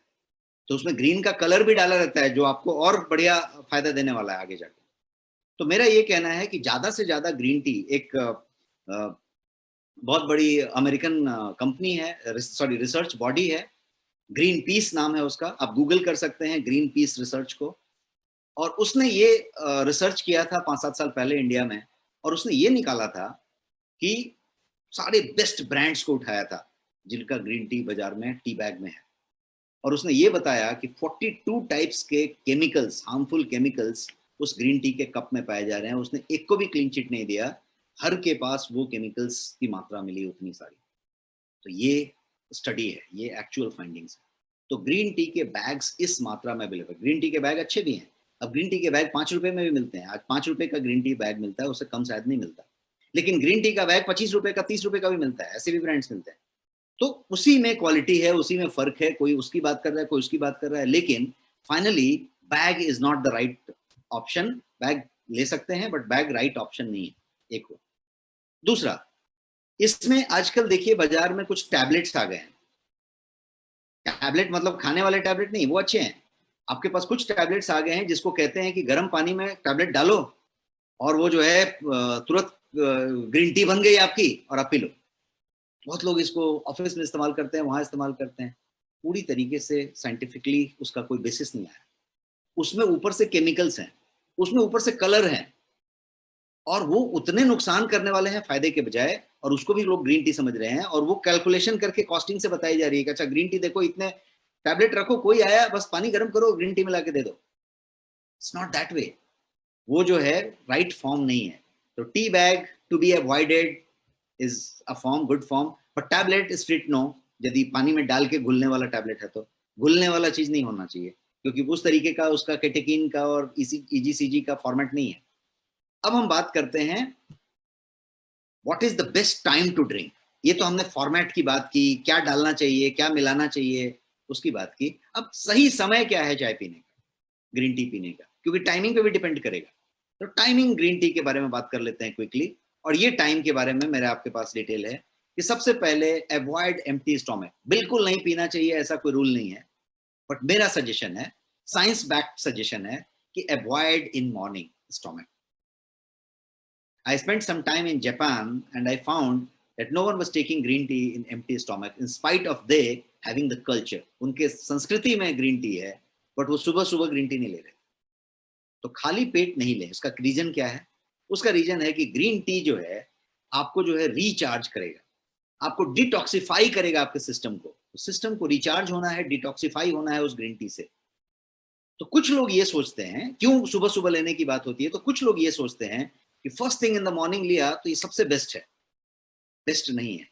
तो उसमें ग्रीन का कलर भी डाला रहता है जो आपको और बढ़िया फायदा देने वाला है आगे जाकर। तो मेरा ये कहना है कि ज्यादा से ज्यादा ग्रीन टी, एक बहुत बड़ी अमेरिकन कंपनी है, सॉरी रिसर्च बॉडी है, ग्रीन पीस नाम है उसका, आप गूगल कर सकते हैं ग्रीन पीस रिसर्च को। और उसने ये रिसर्च किया था 5-7 साल पहले इंडिया में, और उसने ये निकाला था कि सारे बेस्ट ब्रांड्स को उठाया था जिनका ग्रीन टी बाजार में टी बैग में है, और उसने ये बताया कि 42 टाइप्स के केमिकल्स, हार्मफुल केमिकल्स उस ग्रीन टी के कप में पाए जा रहे हैं। उसने एक को भी क्लीन चिट नहीं दिया, हर के पास वो केमिकल्स की मात्रा मिली उतनी सारी। तो ये स्टडी है, ये एक्चुअल फाइंडिंग्स है। तो ग्रीन टी के बैग्स इस मात्रा में अवेलेबल, ग्रीन टी के बैग अच्छे भी हैं। अब ग्रीन टी के बैग 5 रुपए में भी मिलते हैं, आज 5 रुपए का ग्रीन टी बैग मिलता है, उससे कम शायद नहीं मिलता। लेकिन ग्रीन टी का बैग 25 रुपए का, 30 रुपए का भी मिलता है, ऐसे भी ब्रांड्स मिलते हैं। तो उसी में क्वालिटी है, उसी में फर्क है, कोई उसकी बात कर रहा है, कोई उसकी बात कर रहा है, लेकिन finally bag is not the right option. Bag ले सकते हैं बट बैग राइट ऑप्शन नहीं है, एक हो। दूसरा, इसमें आजकल देखिए बाजार में कुछ टैबलेट्स आ गए हैं। टैबलेट मतलब खाने वाले टैबलेट नहीं, वो अच्छे हैं। आपके पास कुछ टैबलेट्स आ गए हैं जिसको कहते हैं कि गर्म पानी में टैबलेट डालो और वो जो है तुरंत ग्रीन टी बन गई आपकी और आप पी लो। बहुत लोग इसको ऑफिस में इस्तेमाल करते हैं, वहां इस्तेमाल करते हैं। पूरी तरीके से साइंटिफिकली उसका कोई बेसिस नहीं आया। उसमें ऊपर से केमिकल्स हैं, उसमें ऊपर से कलर हैं, और वो उतने नुकसान करने वाले हैं फायदे के बजाय, और उसको भी लोग ग्रीन टी समझ रहे हैं। और वो कैलकुलेशन करके कॉस्टिंग से बताई जा रही है कि अच्छा ग्रीन टी देखो इतने टैबलेट रखो, कोई आया बस पानी गर्म करो ग्रीन टी मिला के दे दो। It's not that way. वो जो है राइट फॉर्म नहीं है। तो tea bag to be avoided is a form, good form, but tablet strict no. यदि पानी में डाल के घुलने वाला टैबलेट है तो घुलने वाला चीज नहीं होना चाहिए, क्योंकि उस तरीके का उसका केटेकिन का और ईजीसीजी का फॉर्मेट नहीं है। अब हम बात करते हैं what is the best time to drink. ये तो हमने फॉर्मेट की बात की, क्या डालना चाहिए, क्या मिलाना चाहिए, उसकी बात की। अब सही समय क्या है चाय पीने का, ग्रीन टी पीने का, क्योंकि टाइमिंग पे भी डिपेंड करेगा। तो टाइमिंग ग्रीन टी के बारे में बात कर लेते हैं क्विकली। और ये टाइम के बारे में मेरे आपके पास डिटेल है कि सबसे पहले अवॉइड एम्प्टी स्टोमक। बिल्कुल नहीं पीना चाहिए, ऐसा कोई रूल नहीं है, बट मेरा सजेशन है, साइंस बैक्ड सजेशन है कि avoid in morning stomach. I spent some time in Japan and I found that no one was taking green tea in empty stomach in spite of they having the culture. उनके संस्कृति में green tea है, but वो सुबह सुबह green tea नहीं ले रहे। तो खाली पेट नहीं लें। उसका रीजन क्या है? उसका रीजन है कि ग्रीन टी जो है आपको जो है रिचार्ज करेगा, आपको डिटॉक्सिफाई करेगा आपके सिस्टम को। सिस्टम को रिचार्ज होना है, डिटॉक्सिफाई होना है उस ग्रीन टी से। तो कुछ लोग ये सोचते हैं, क्यों सुबह सुबह लेने की बात होती है, तो कुछ लोग ये सोचते हैं कि first thing in the morning लिया तो ये सबसे बेस्ट है। बेस्ट नहीं है,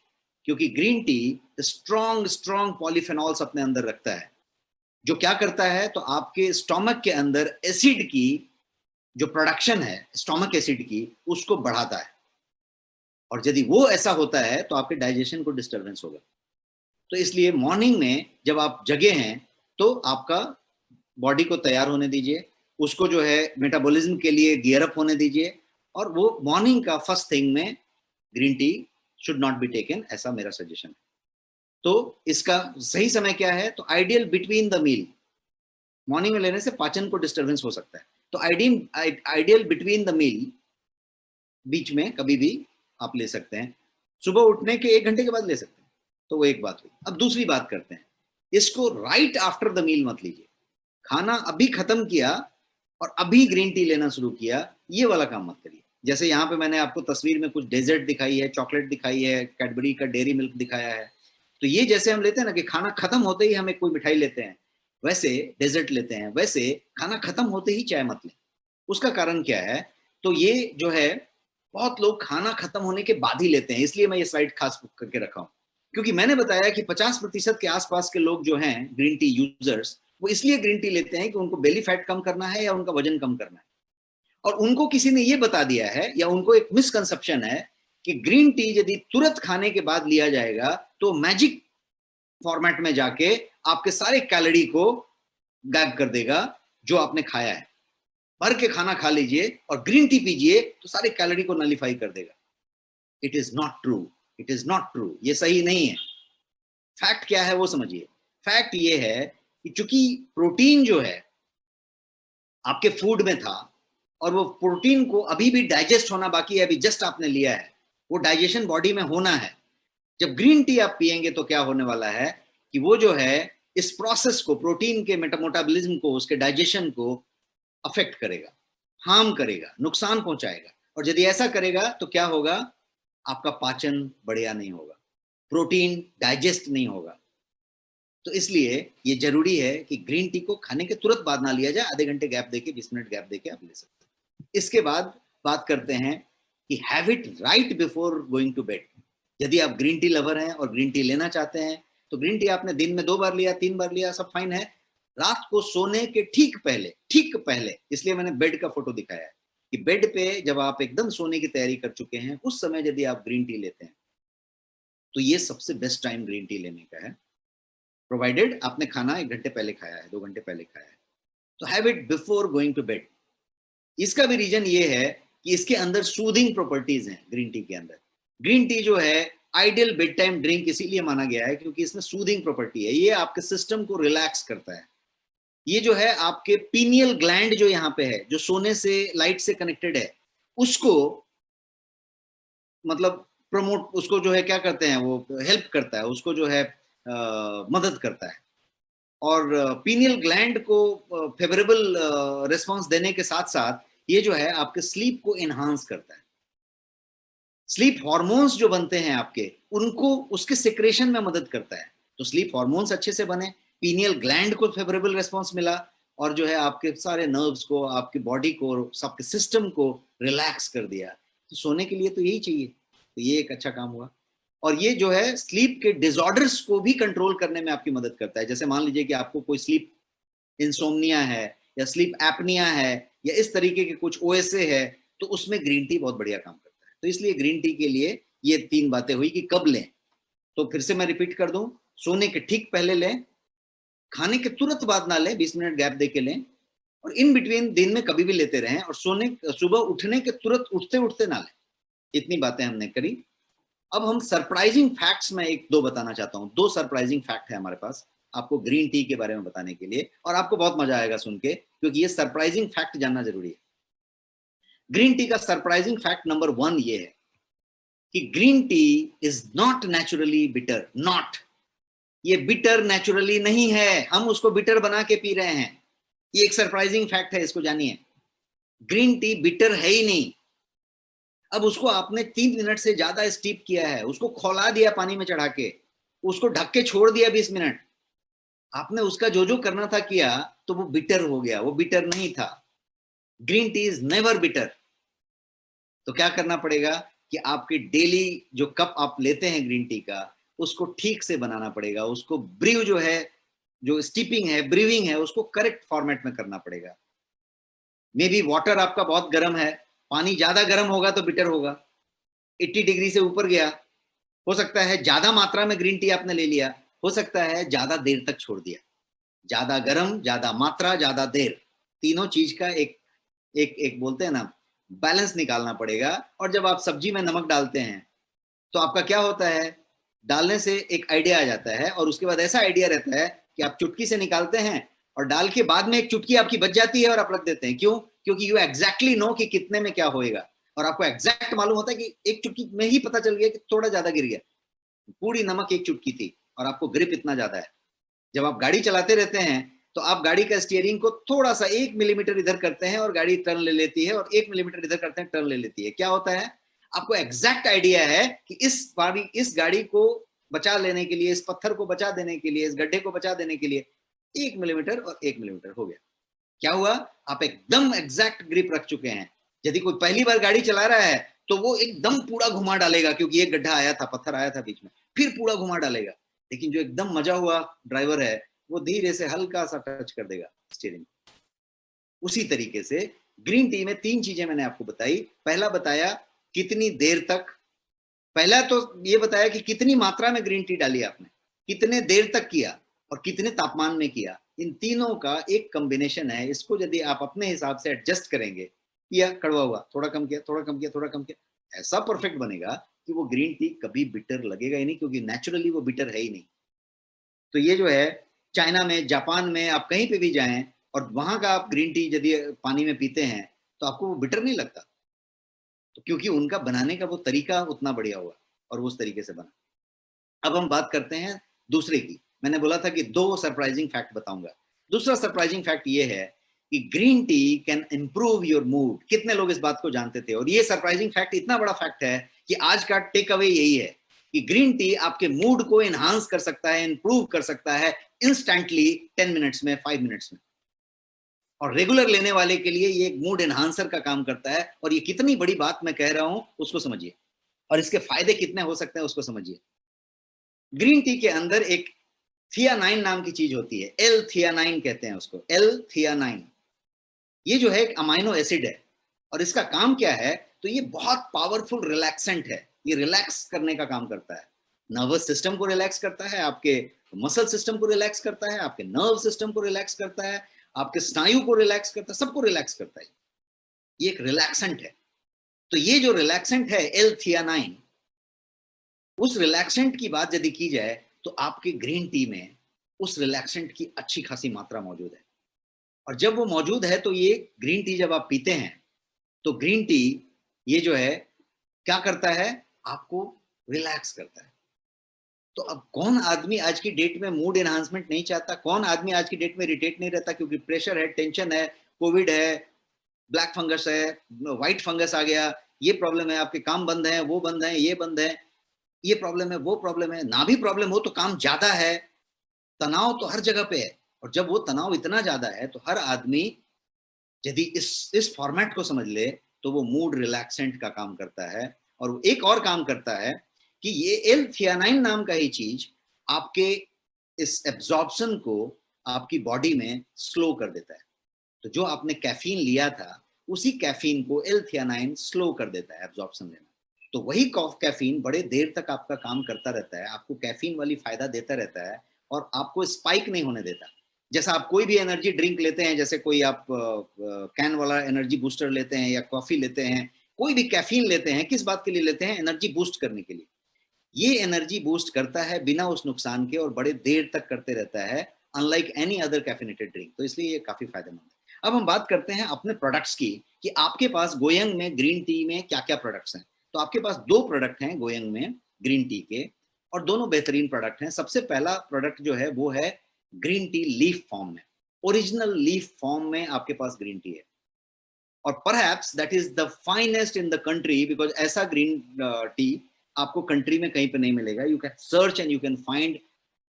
क्योंकि green tea strong strong polyphenols अपने अंदर रखता है, जो क्या करता है, तो आपके स्टोमक के अंदर एसिड की जो प्रोडक्शन है, स्टोमक एसिड की, उसको बढ़ाता है। और यदि वो ऐसा होता है तो आपके डाइजेशन को डिस्टर्बेंस होगा। तो इसलिए मॉर्निंग में जब आप जगे हैं तो आपका बॉडी को तैयार होने दीजिए, उसको जो है मेटाबॉलिज्म के लिए गियर अप होने दीजिए, और वो मॉर्निंग का फर्स्ट थिंग में green tea should not be taken, ऐसा मेरा सजेशन है। तो इसका सही समय क्या है? तो ideal between the meal. Morning में लेने से पाचन को डिस्टर्बेंस हो सकता है, तो आइडियल बिटवीन द मील, बीच में कभी भी आप ले सकते हैं। सुबह उठने के 1 घंटे के बाद ले सकते हैं। तो वो एक बात हुई। अब दूसरी बात करते हैं, इसको राइट आफ्टर द मील मत लीजिए। खाना अभी खत्म किया और अभी ग्रीन टी लेना शुरू किया, ये वाला काम मत करिए। जैसे यहाँ पे मैंने आपको तस्वीर में कुछ डेजर्ट दिखाई है, चॉकलेट दिखाई है, कैडबरी का डेयरी मिल्क दिखाया है। तो ये जैसे हम लेते हैं ना कि खाना खत्म होते ही हम एक कोई मिठाई लेते हैं, वैसे डेजर्ट लेते हैं, वैसे खाना खत्म होते ही चाय मत लें। उसका कारण क्या है? तो ये जो है बहुत लोग खाना खत्म होने के बाद ही लेते हैं, इसलिए मैं ये स्लाइड खास करके रखा हूँ। क्योंकि मैंने बताया कि 50% के आसपास के लोग जो हैं ग्रीन टी यूजर्स, वो इसलिए ग्रीन टी लेते हैं कि उनको बेली फैट कम करना है या उनका वजन कम करना है। और उनको किसी ने ये बता दिया है, या उनको एक मिसकंसेप्शन है कि ग्रीन टी यदि तुरंत खाने के बाद लिया जाएगा तो मैजिक फॉर्मेट में जाके आपके सारे कैलोरी को गायब कर देगा जो आपने खाया है। भर के खाना खा लीजिए और ग्रीन टी पीजिए तो सारे कैलोरी को नलीफाई कर देगा। It is not true, it is not true, ये सही नहीं है। फैक्ट क्या है वो समझिए। फैक्ट ये है कि चूंकि प्रोटीन जो है आपके फूड में था, और वो प्रोटीन को अभी भी डाइजेस्ट होना बाकी है, अभी जस्ट आपने लिया है, वो डाइजेशन बॉडी में होना है। जब ग्रीन टी आप पिएंगे तो क्या होने वाला है कि वो जो है इस प्रोसेस को, प्रोटीन के मेटाबॉलिज्म को, उसके डाइजेशन को अफेक्ट करेगा, हार्म करेगा, नुकसान पहुंचाएगा। और यदि ऐसा करेगा तो क्या होगा? आपका पाचन बढ़िया नहीं होगा, प्रोटीन डाइजेस्ट नहीं होगा। तो इसलिए ये जरूरी है कि ग्रीन टी को खाने के तुरंत बाद ना लिया जाए, आधे घंटे गैप देके, 20 मिनट गैप देके आप ले सकते हैं। इसके बाद बात करते हैं कि have it right before going to bed. यदि आप ग्रीन टी लवर हैं और ग्रीन टी लेना चाहते हैं तो ग्रीन टी आपने दिन में 2 बार लिया, 3 बार लिया, सब फाइन है। रात को सोने के ठीक पहले, इसलिए मैंने बेड का फोटो दिखाया है कि बेड पे जब आप एकदम सोने की तैयारी कर चुके हैं, उस समय यदि आप ग्रीन टी लेते हैं तो ये सबसे बेस्ट टाइम ग्रीन टी लेने का है, प्रोवाइडेड आपने खाना 1 घंटे पहले खाया है, 2 घंटे पहले खाया है। तो have it before going to bed. इसका भी रीजन ये है कि इसके अंदर सूदिंग प्रॉपर्टीज हैं ग्रीन टी के अंदर। ग्रीन टी जो है आइडियल बेड टाइम ड्रिंक इसीलिए माना गया है क्योंकि इसमें सूदिंग प्रॉपर्टी है, ये आपके सिस्टम को रिलैक्स करता है। ये जो है आपके पीनियल ग्लैंड जो यहाँ पे है, जो सोने से लाइट से कनेक्टेड है, उसको मतलब प्रमोट, उसको जो है क्या करते हैं, वो हेल्प करता है, उसको जो है मदद करता है। और पीनियल ग्लैंड को फेवरेबल रिस्पॉन्स देने के साथ साथ ये जो है आपके स्लीप को एनहांस करता है। स्लीप हार्मोन्स जो बनते हैं आपके, उनको उसके सिक्रेशन में मदद करता है। तो स्लीप हार्मोन्स अच्छे से बने, पीनियल ग्लैंड को फेवरेबल रिस्पॉन्स मिला, और जो है आपके सारे नर्व्स को, आपकी बॉडी को, सबके सिस्टम को रिलैक्स कर दिया। तो सोने के लिए तो यही चाहिए, तो ये एक अच्छा काम हुआ। और ये जो है स्लीप के डिसऑर्डर्स को भी कंट्रोल करने में आपकी मदद करता है। जैसे मान लीजिए कि आपको कोई स्लीप इंसोम्निया है या स्लीप एपनिया है या इस तरीके के कुछ ओएसए है, तो उसमें ग्रीन टी बहुत बढ़िया काम करता है। तो इसलिए ग्रीन टी के लिए ये 3 बातें हुई कि कब लें। तो फिर से मैं रिपीट कर दूं, सोने के ठीक पहले लें, खाने के तुरंत बाद ना लें, 20 मिनट गैप दे के लें, और इन बिटवीन दिन में कभी भी लेते रहें, और सोने सुबह उठने के तुरंत उठते उठते ना लें। इतनी बातें हमने करी। अब हम सरप्राइजिंग फैक्ट्स में एक दो बताना चाहता हूं। 2 सरप्राइजिंग फैक्ट है हमारे पास आपको ग्रीन टी के बारे में बताने के लिए, और आपको बहुत मजा आएगा सुन के, क्योंकि ये सरप्राइजिंग फैक्ट जानना जरूरी है। ग्रीन टी का सरप्राइजिंग फैक्ट नंबर 1 ये है कि green tea is not naturally bitter. Not, ये बिटर नेचुरली नहीं है, हम उसको बिटर बना के पी रहे हैं। ये एक सरप्राइजिंग फैक्ट है, इसको जानिए। ग्रीन टी बिटर है ही नहीं। अब उसको आपने 3 मिनट से ज्यादा स्टीप किया है, उसको खौला दिया पानी में चढ़ा के, उसको ढक के छोड़ दिया 20 मिनट, आपने उसका जो जो करना था किया, तो वो बिटर हो गया, वो बिटर नहीं था। Green tea is never bitter. तो क्या करना पड़ेगा कि आपकी डेली जो कप आप लेते हैं ग्रीन टी का, उसको ठीक से बनाना पड़ेगा, उसको ब्रीव जो है, जो स्टीपिंग है, ब्रीविंग है, उसको करेक्ट फॉर्मेट में करना पड़ेगा। मे बी वाटर आपका बहुत गर्म है, पानी ज्यादा गर्म होगा तो बिटर होगा, 80 डिग्री से ऊपर गया, हो सकता है ज्यादा मात्रा में ग्रीन टी आपने ले लिया, हो सकता है ज्यादा देर तक छोड़ दिया। ज्यादा गर्म, ज्यादा मात्रा, ज्यादा देर, तीनों चीज का एक एक एक बोलते हैं ना, बैलेंस निकालना पड़ेगा। और जब आप सब्जी में नमक डालते हैं तो आपका क्या होता है, डालने से एक आइडिया आ जाता है, और उसके बाद ऐसा आइडिया रहता है कि आप चुटकी से निकालते हैं, और डाल के बाद में एक चुटकी आपकी बच जाती है और आप रख देते हैं। क्यों? क्योंकि यू एग्जैक्टली नो कि कितने में क्या होएगा, और आपको एग्जैक्ट मालूम होता है कि एक चुटकी में ही पता चल गया कि थोड़ा ज्यादा गिर गया, पूरी नमक एक चुटकी थी, और आपको ग्रिप इतना ज्यादा है। जब आप गाड़ी चलाते रहते हैं तो आप गाड़ी का स्टीयरिंग को थोड़ा सा 1 मिलीमीटर इधर करते हैं और गाड़ी टर्न ले लेती है, और 1 मिलीमीटर इधर करते हैं, टर्न ले लेती है। क्या होता है, आपको एग्जैक्ट आइडिया है कि इस गाड़ी को बचा लेने के लिए, इस पत्थर को बचा देने के लिए, इस गड्ढे को बचा देने के लिए 1 मिलीमीटर और 1 मिलीमीटर हो गया। क्या हुआ, आप एकदम एग्जैक्ट ग्रिप रख चुके हैं। यदि कोई पहली बार गाड़ी चला रहा है तो वो एकदम पूरा घुमा डालेगा, क्योंकि एक गड्ढा आया था, पत्थर आया था बीच में, फिर पूरा घुमा डालेगा। लेकिन जो एकदम मजा हुआ ड्राइवर है, वो धीरे से हल्का सा टच कर देगा स्टीयरिंग। उसी तरीके से ग्रीन टी में 3 चीजें मैंने आपको बताई। पहला बताया कितनी देर तक, पहला तो ये बताया कि कितनी मात्रा में ग्रीन टी डाली आपने, कितने देर तक किया, और कितने तापमान में किया। इन तीनों का एक कॉम्बिनेशन है। इसको यदि आप अपने हिसाब से एडजस्ट करेंगे, या कड़वा हुआ, थोड़ा कम किया, थोड़ा कम किया, थोड़ा कम किया, ऐसा परफेक्ट बनेगा कि वो ग्रीन टी कभी बिटर लगेगा ही नहीं, क्योंकि नेचुरली वो बिटर है ही नहीं। तो ये जो है, चाइना में, जापान में, आप कहीं पे भी जाएं और वहां का आप ग्रीन टी यदि पानी में पीते हैं तो आपको वो बिटर नहीं लगता, तो क्योंकि उनका बनाने का वो तरीका उतना बढ़िया हुआ और वो उस तरीके से बना। अब हम बात करते हैं दूसरे की। मैंने बोला था कि 2 सरप्राइजिंग फैक्ट बताऊंगा। दूसरा सरप्राइजिंग फैक्ट ये है कि green tea can improve your mood. कितने लोग इस बात को जानते थे? और ये सरप्राइजिंग फैक्ट इतना बड़ा फैक्ट है कि आज का टेक अवे यही है कि ग्रीन टी आपके मूड को एनहांस कर सकता है, इंप्रूव कर सकता है इंस्टेंटली, 10 मिनट्स में, 5 मिनट्स में। और रेगुलर लेने वाले के लिए ये एक मूड एनहांसर का काम करता है। और ये कितनी बड़ी बात मैं कह रहा हूं उसको समझिए, और इसके फायदे कितने हो सकते हैं उसको समझिए। ग्रीन टी के अंदर एक थियानाइन नाम की चीज होती है, एल थियानाइन कहते हैं उसको, एल थियानाइन। ये जो है एक अमाइनो एसिड है, और इसका काम क्या है, तो ये बहुत पावरफुल रिलैक्सेंट है। ये रिलैक्स करने का काम करता है, नर्वस सिस्टम को रिलैक्स करता है, आपके मसल सिस्टम को रिलैक्स करता है, आपके नर्व सिस्टम को रिलैक्स करता है, आपके स्नायु को रिलैक्स करता है, सबको रिलैक्स करता है। ये एक रिलैक्सेंट है। तो ये जो रिलैक्सेंट है एल थियानाइन, उस रिलैक्सेंट की बात यदि की जाए तो आपके ग्रीन टी में उस रिलैक्सेंट की अच्छी खासी मात्रा मौजूद है। और जब वो मौजूद है तो ये ग्रीन टी जब आप पीते हैं तो ग्रीन टी ये जो है क्या करता है, आपको रिलैक्स करता है। तो अब कौन आदमी आज की डेट में मूड एनहांसमेंट नहीं चाहता, कौन आदमी आज की डेट में इरिटेट नहीं रहता, क्योंकि प्रेशर है, टेंशन है, कोविड है, ब्लैक फंगस है, व्हाइट फंगस आ गया, ये प्रॉब्लम है, आपके काम बंद है, वो बंद है, ये बंद है, ये प्रॉब्लम है, वो प्रॉब्लम है, ना भी प्रॉब्लम हो तो काम ज्यादा है, तनाव तो हर जगह पे है। और जब वो तनाव इतना ज्यादा है तो हर आदमी यदि इस फॉर्मेट को समझ ले तो वो मूड रिलैक्सेंट का काम करता है। और वो एक और काम करता है कि ये एल थियानाइन नाम का ही चीज आपके इस एब्जॉर्प्शन को आपकी बॉडी में स्लो कर देता है। तो जो आपने कैफीन लिया था उसी कैफीन को एल थियानाइन स्लो कर देता है एब्जॉर्प्शन लेना। तो वही कैफीन बड़े देर तक आपका काम करता रहता है, आपको कैफीन वाली फायदा देता रहता है और आपको स्पाइक नहीं होने देता। जैसा आप कोई भी एनर्जी ड्रिंक लेते हैं, जैसे कोई आप कैन वाला एनर्जी बूस्टर लेते हैं या कॉफी लेते हैं, कोई भी कैफीन लेते हैं, किस बात के लिए लेते हैं, एनर्जी बूस्ट करने के लिए। ये एनर्जी बूस्ट करता है बिना उस नुकसान के और बड़े देर तक करते रहता है, unlike any other caffeinated drink. तो इसलिए ये काफी फायदेमंद है। अब हम बात करते हैं अपने प्रोडक्ट्स की कि आपके पास गोयंग में ग्रीन टी में क्या क्या प्रोडक्ट्स हैं। तो आपके पास दो प्रोडक्ट हैं गोयंग में ग्रीन टी के और दोनों बेहतरीन प्रोडक्ट हैं। सबसे पहला प्रोडक्ट जो है वो है ग्रीन टी लीफ फॉर्म में, ओरिजिनल लीफ फॉर्म में आपके पास ग्रीन टी है। और perhaps that is the finest in the country, because ऐसा ग्रीन टी आपको कंट्री में कहीं पे नहीं मिलेगा। You can search and you can find,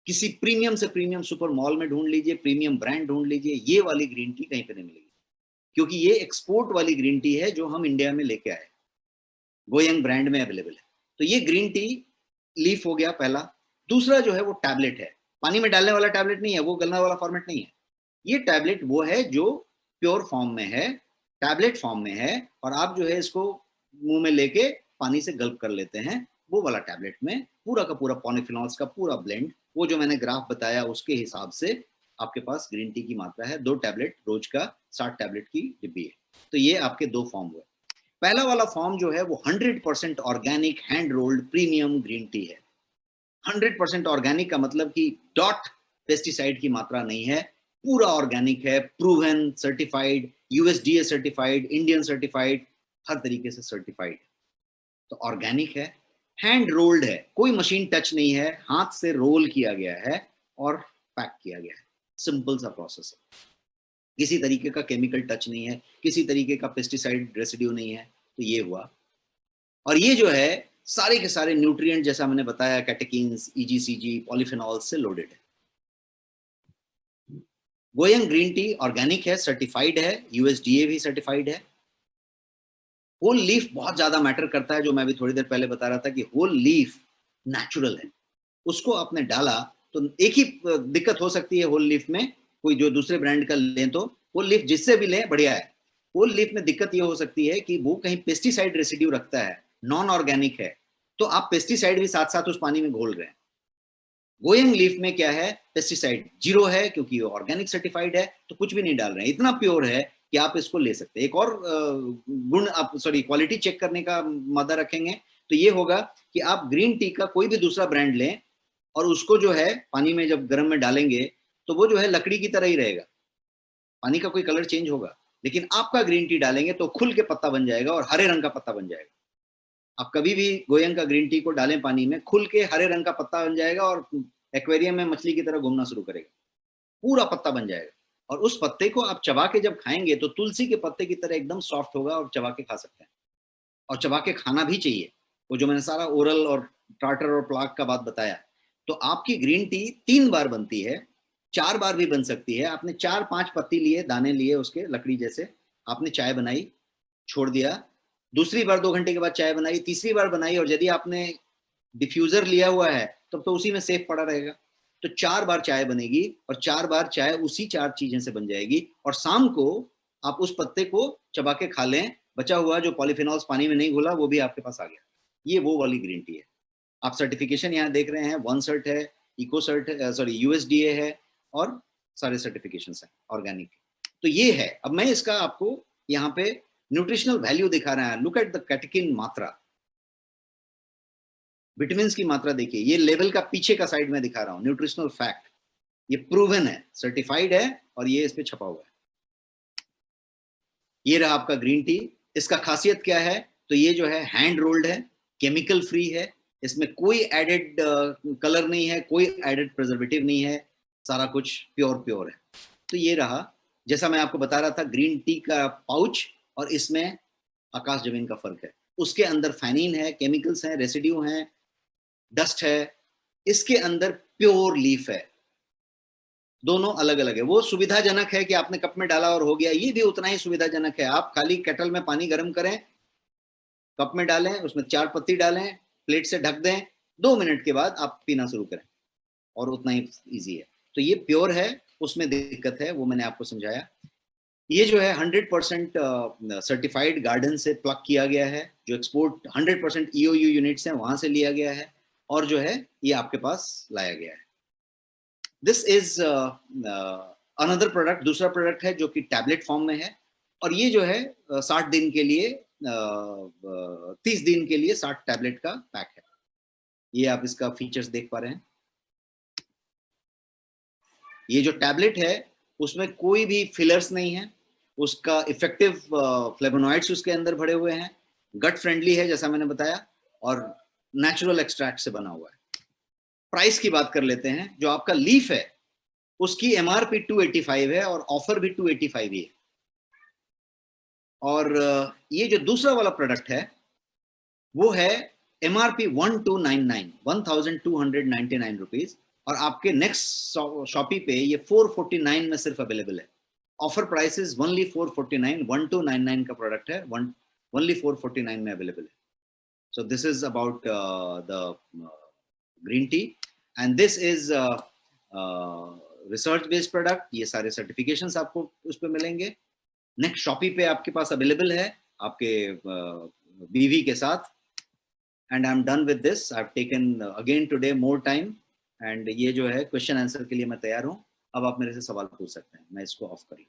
किसी प्रीमियम से प्रीमियम सुपर मॉल में ढूंढ लीजिए, प्रीमियम ब्रांड ढूंढ लीजिए, ये वाली ग्रीन टी कहीं पे नहीं मिलेगी, क्योंकि ये एक्सपोर्ट वाली ग्रीन टी है जो हम इंडिया में लेके आए, गोयंग ब्रांड में अवेलेबल है। तो ये ग्रीन टी लीफ हो गया पहला। दूसरा जो है वो टैबलेट है, पानी में डालने वाला टैबलेट नहीं है, वो गलने वाला फॉर्मेट नहीं है। ये टैबलेट वो है जो प्योर फॉर्म में है, टैबलेट फॉर्म में है, और आप जो है इसको मुंह में लेके पानी से गल्प कर लेते हैं। वो वाला टैबलेट में पूरा का पूरा पॉलीफिनॉल्स का पूरा ब्लेंड, वो जो मैंने ग्राफ बताया उसके हिसाब से आपके पास ग्रीन टी की मात्रा है। 2 टैबलेट रोज का, 60 टैबलेट की डिब्बी है। तो ये आपके 2 फॉर्म हुए। पहला वाला फॉर्म जो है वो 100% organic hand rolled premium green tea है। 100% ऑर्गेनिक का मतलब कि डॉट पेस्टिसाइड की मात्रा नहीं है, पूरा ऑर्गेनिक है, proven, certified, USDA certified, Indian certified, हर तरीके से सर्टिफाइड। तो ऑर्गेनिक है, हैंड रोल्ड है, कोई मशीन टच नहीं है, हाथ से रोल किया गया है और पैक किया गया है। सिंपल सा प्रोसेस है, किसी तरीके का केमिकल टच नहीं है, किसी तरीके का पेस्टिसाइड रेसिड्यू नहीं है। तो ये हुआ। और ये जो है सारे के सारे न्यूट्रिएंट, जैसा मैंने बताया, कैटेकिन्स, ईजीसीजी, पॉलीफिनॉल्स से लोडेड है। गोयंग ग्रीन टी ऑर्गेनिक है, सर्टिफाइड है, यूएसडीए भी सर्टिफाइड है। होल लीफ बहुत ज्यादा मैटर करता है, जो मैं भी थोड़ी देर पहले बता रहा था कि होल लीफ नेचुरल है। उसको आपने डाला तो एक ही दिक्कत हो सकती है होल लीफ में, कोई जो दूसरे ब्रांड का लें तो होल लीफ जिससे भी लें बढ़िया है। होल लीफ में दिक्कत ये हो सकती है कि वो कहीं पेस्टिसाइड रेसिड्यू रखता है, नॉन ऑर्गेनिक है, तो आप पेस्टिसाइड भी साथ साथ उस पानी में घोल रहे हैं। गोयंग लीफ में क्या है, पेस्टिसाइड जीरो है, क्योंकि ये ऑर्गेनिक सर्टिफाइड है, तो कुछ भी नहीं डाल रहे हैं, इतना प्योर है कि आप इसको ले सकते हैं। एक और गुण आप क्वालिटी चेक करने का मदा रखेंगे तो ये होगा कि आप ग्रीन टी का कोई भी दूसरा ब्रांड लें और उसको जो है पानी में जब गर्म में डालेंगे तो वो जो है लकड़ी की तरह ही रहेगा, पानी का कोई कलर चेंज होगा। लेकिन आपका ग्रीन टी डालेंगे तो खुल के पत्ता बन जाएगा और हरे रंग का पत्ता बन जाएगा। आप कभी भी गोयंग का ग्रीन टी को डालें पानी में, खुल के हरे रंग का पत्ता बन जाएगा और एक्वेरियम में मछली की तरह घूमना शुरू करेगा, पूरा पत्ता बन जाएगा। और उस पत्ते को आप चबा के जब खाएंगे तो तुलसी के पत्ते की तरह एकदम सॉफ्ट होगा और चबा के खा सकते हैं। और चबा के खाना भी चाहिए, वो जो मैंने सारा ओरल और टार्टर और प्लाक का बात बताया। तो आपकी ग्रीन टी 3 बार बनती है, 4 बार भी बन सकती है। आपने 4-5 पत्ती लिए, दाने लिए उसके लकड़ी जैसे, आपने चाय बनाई, छोड़ दिया, दूसरी बार 2 घंटे के बाद चाय बनाई, तीसरी बार बनाई, और यदि आपने डिफ्यूजर लिया हुआ है तब तो उसी में सेफ पड़ा रहेगा। तो 4 बार चाय बनेगी और 4 बार चाय उसी 4 चीजें से बन जाएगी। और शाम को आप उस पत्ते को चबा के खा लें, बचा हुआ जो पॉलीफिनॉल्स पानी में नहीं घुला वो भी आपके पास आ गया। ये वो वाली ग्रीन टी है। आप सर्टिफिकेशन यहाँ देख रहे हैं, वन सर्ट है, इको सर्ट है, सॉरी यूएसडीए है, और सारे सर्टिफिकेशन है ऑर्गेनिक। तो ये है। अब मैं इसका आपको यहाँ पे न्यूट्रिशनल वैल्यू दिखा रहा है। लुक एट द कैटेकिन मात्रा। विटामिन की मात्रा देखिए, ये लेवल का पीछे का साइड में दिखा रहा हूँ, न्यूट्रिशनल फैक्ट, ये प्रूवन है, सर्टिफाइड है और ये इस पे छपा हुआ है। ये रहा आपका ग्रीन टी। इसका खासियत क्या है, तो ये जो है हैंड रोल्ड है, केमिकल फ्री है, इसमें कोई एडेड कलर नहीं है, कोई एडेड प्रिजर्वेटिव नहीं है, सारा कुछ प्योर प्योर है। तो ये रहा, जैसा मैं आपको बता रहा था, ग्रीन टी का पाउच और इसमें आकाश जमीन का फर्क है। उसके अंदर फैनिन है, केमिकल्स हैं, रेसिड्यू हैं, डस्ट है, इसके अंदर प्योर लीफ है। दोनों अलग अलग है। वो सुविधाजनक है कि आपने कप में डाला और हो गया, ये भी उतना ही सुविधाजनक है। आप खाली केटल में पानी गर्म करें, कप में डालें, उसमें 4 पत्ती डालें, प्लेट से ढक दें, 2 मिनट के बाद आप पीना शुरू करें, और उतना ही इजी है। तो ये प्योर है, उसमें दिक्कत है, वो मैंने आपको समझाया। ये जो है 100% सर्टिफाइड गार्डन से प्लग किया गया है, जो एक्सपोर्ट 100% EOU यूनिट्स हैं वहां से लिया गया है, और जो है ये आपके पास लाया गया है। दिस इज अनदर प्रोडक्ट, दूसरा प्रोडक्ट है जो कि टैबलेट फॉर्म में है, और ये जो है 60 दिन के लिए 30 दिन के लिए 60 टैबलेट का पैक है। ये आप इसका फीचर्स देख पा रहे हैं। ये जो टैबलेट है उसमें कोई भी फिलर्स नहीं है, उसका इफेक्टिव फ्लेवोनॉइड्स उसके अंदर भरे हुए हैं, गट फ्रेंडली है जैसा मैंने बताया, और नेचुरल एक्सट्रैक्ट से बना हुआ है। प्राइस की बात कर लेते हैं। जो आपका लीफ है उसकी MRP 285 है और ऑफर भी 285 ही है। और ये जो दूसरा वाला प्रोडक्ट है वो है MRP 1299 रुपीज, और आपके नेक्स्ट शॉपी पे ये 449 में सिर्फ अवेलेबल है। ऑफर प्राइस इज ओनली 449, 1299 का प्रोडक्ट है, ओनली 449 में अवेलेबल है। So this is about the green tea, and this is research based product. ये सारे सर्टिफिकेशंस आपको उस पर मिलेंगे। नेक्स्ट शॉपी पे आपके पास अवेलेबल है आपके BV के साथ। And I am done with this. I have taken again today more time, and ये जो है क्वेश्चन आंसर के लिए मैं तैयार हूँ। अब आप मेरे से सवाल पूछ सकते हैं, मैं इसको ऑफ कर लूँ।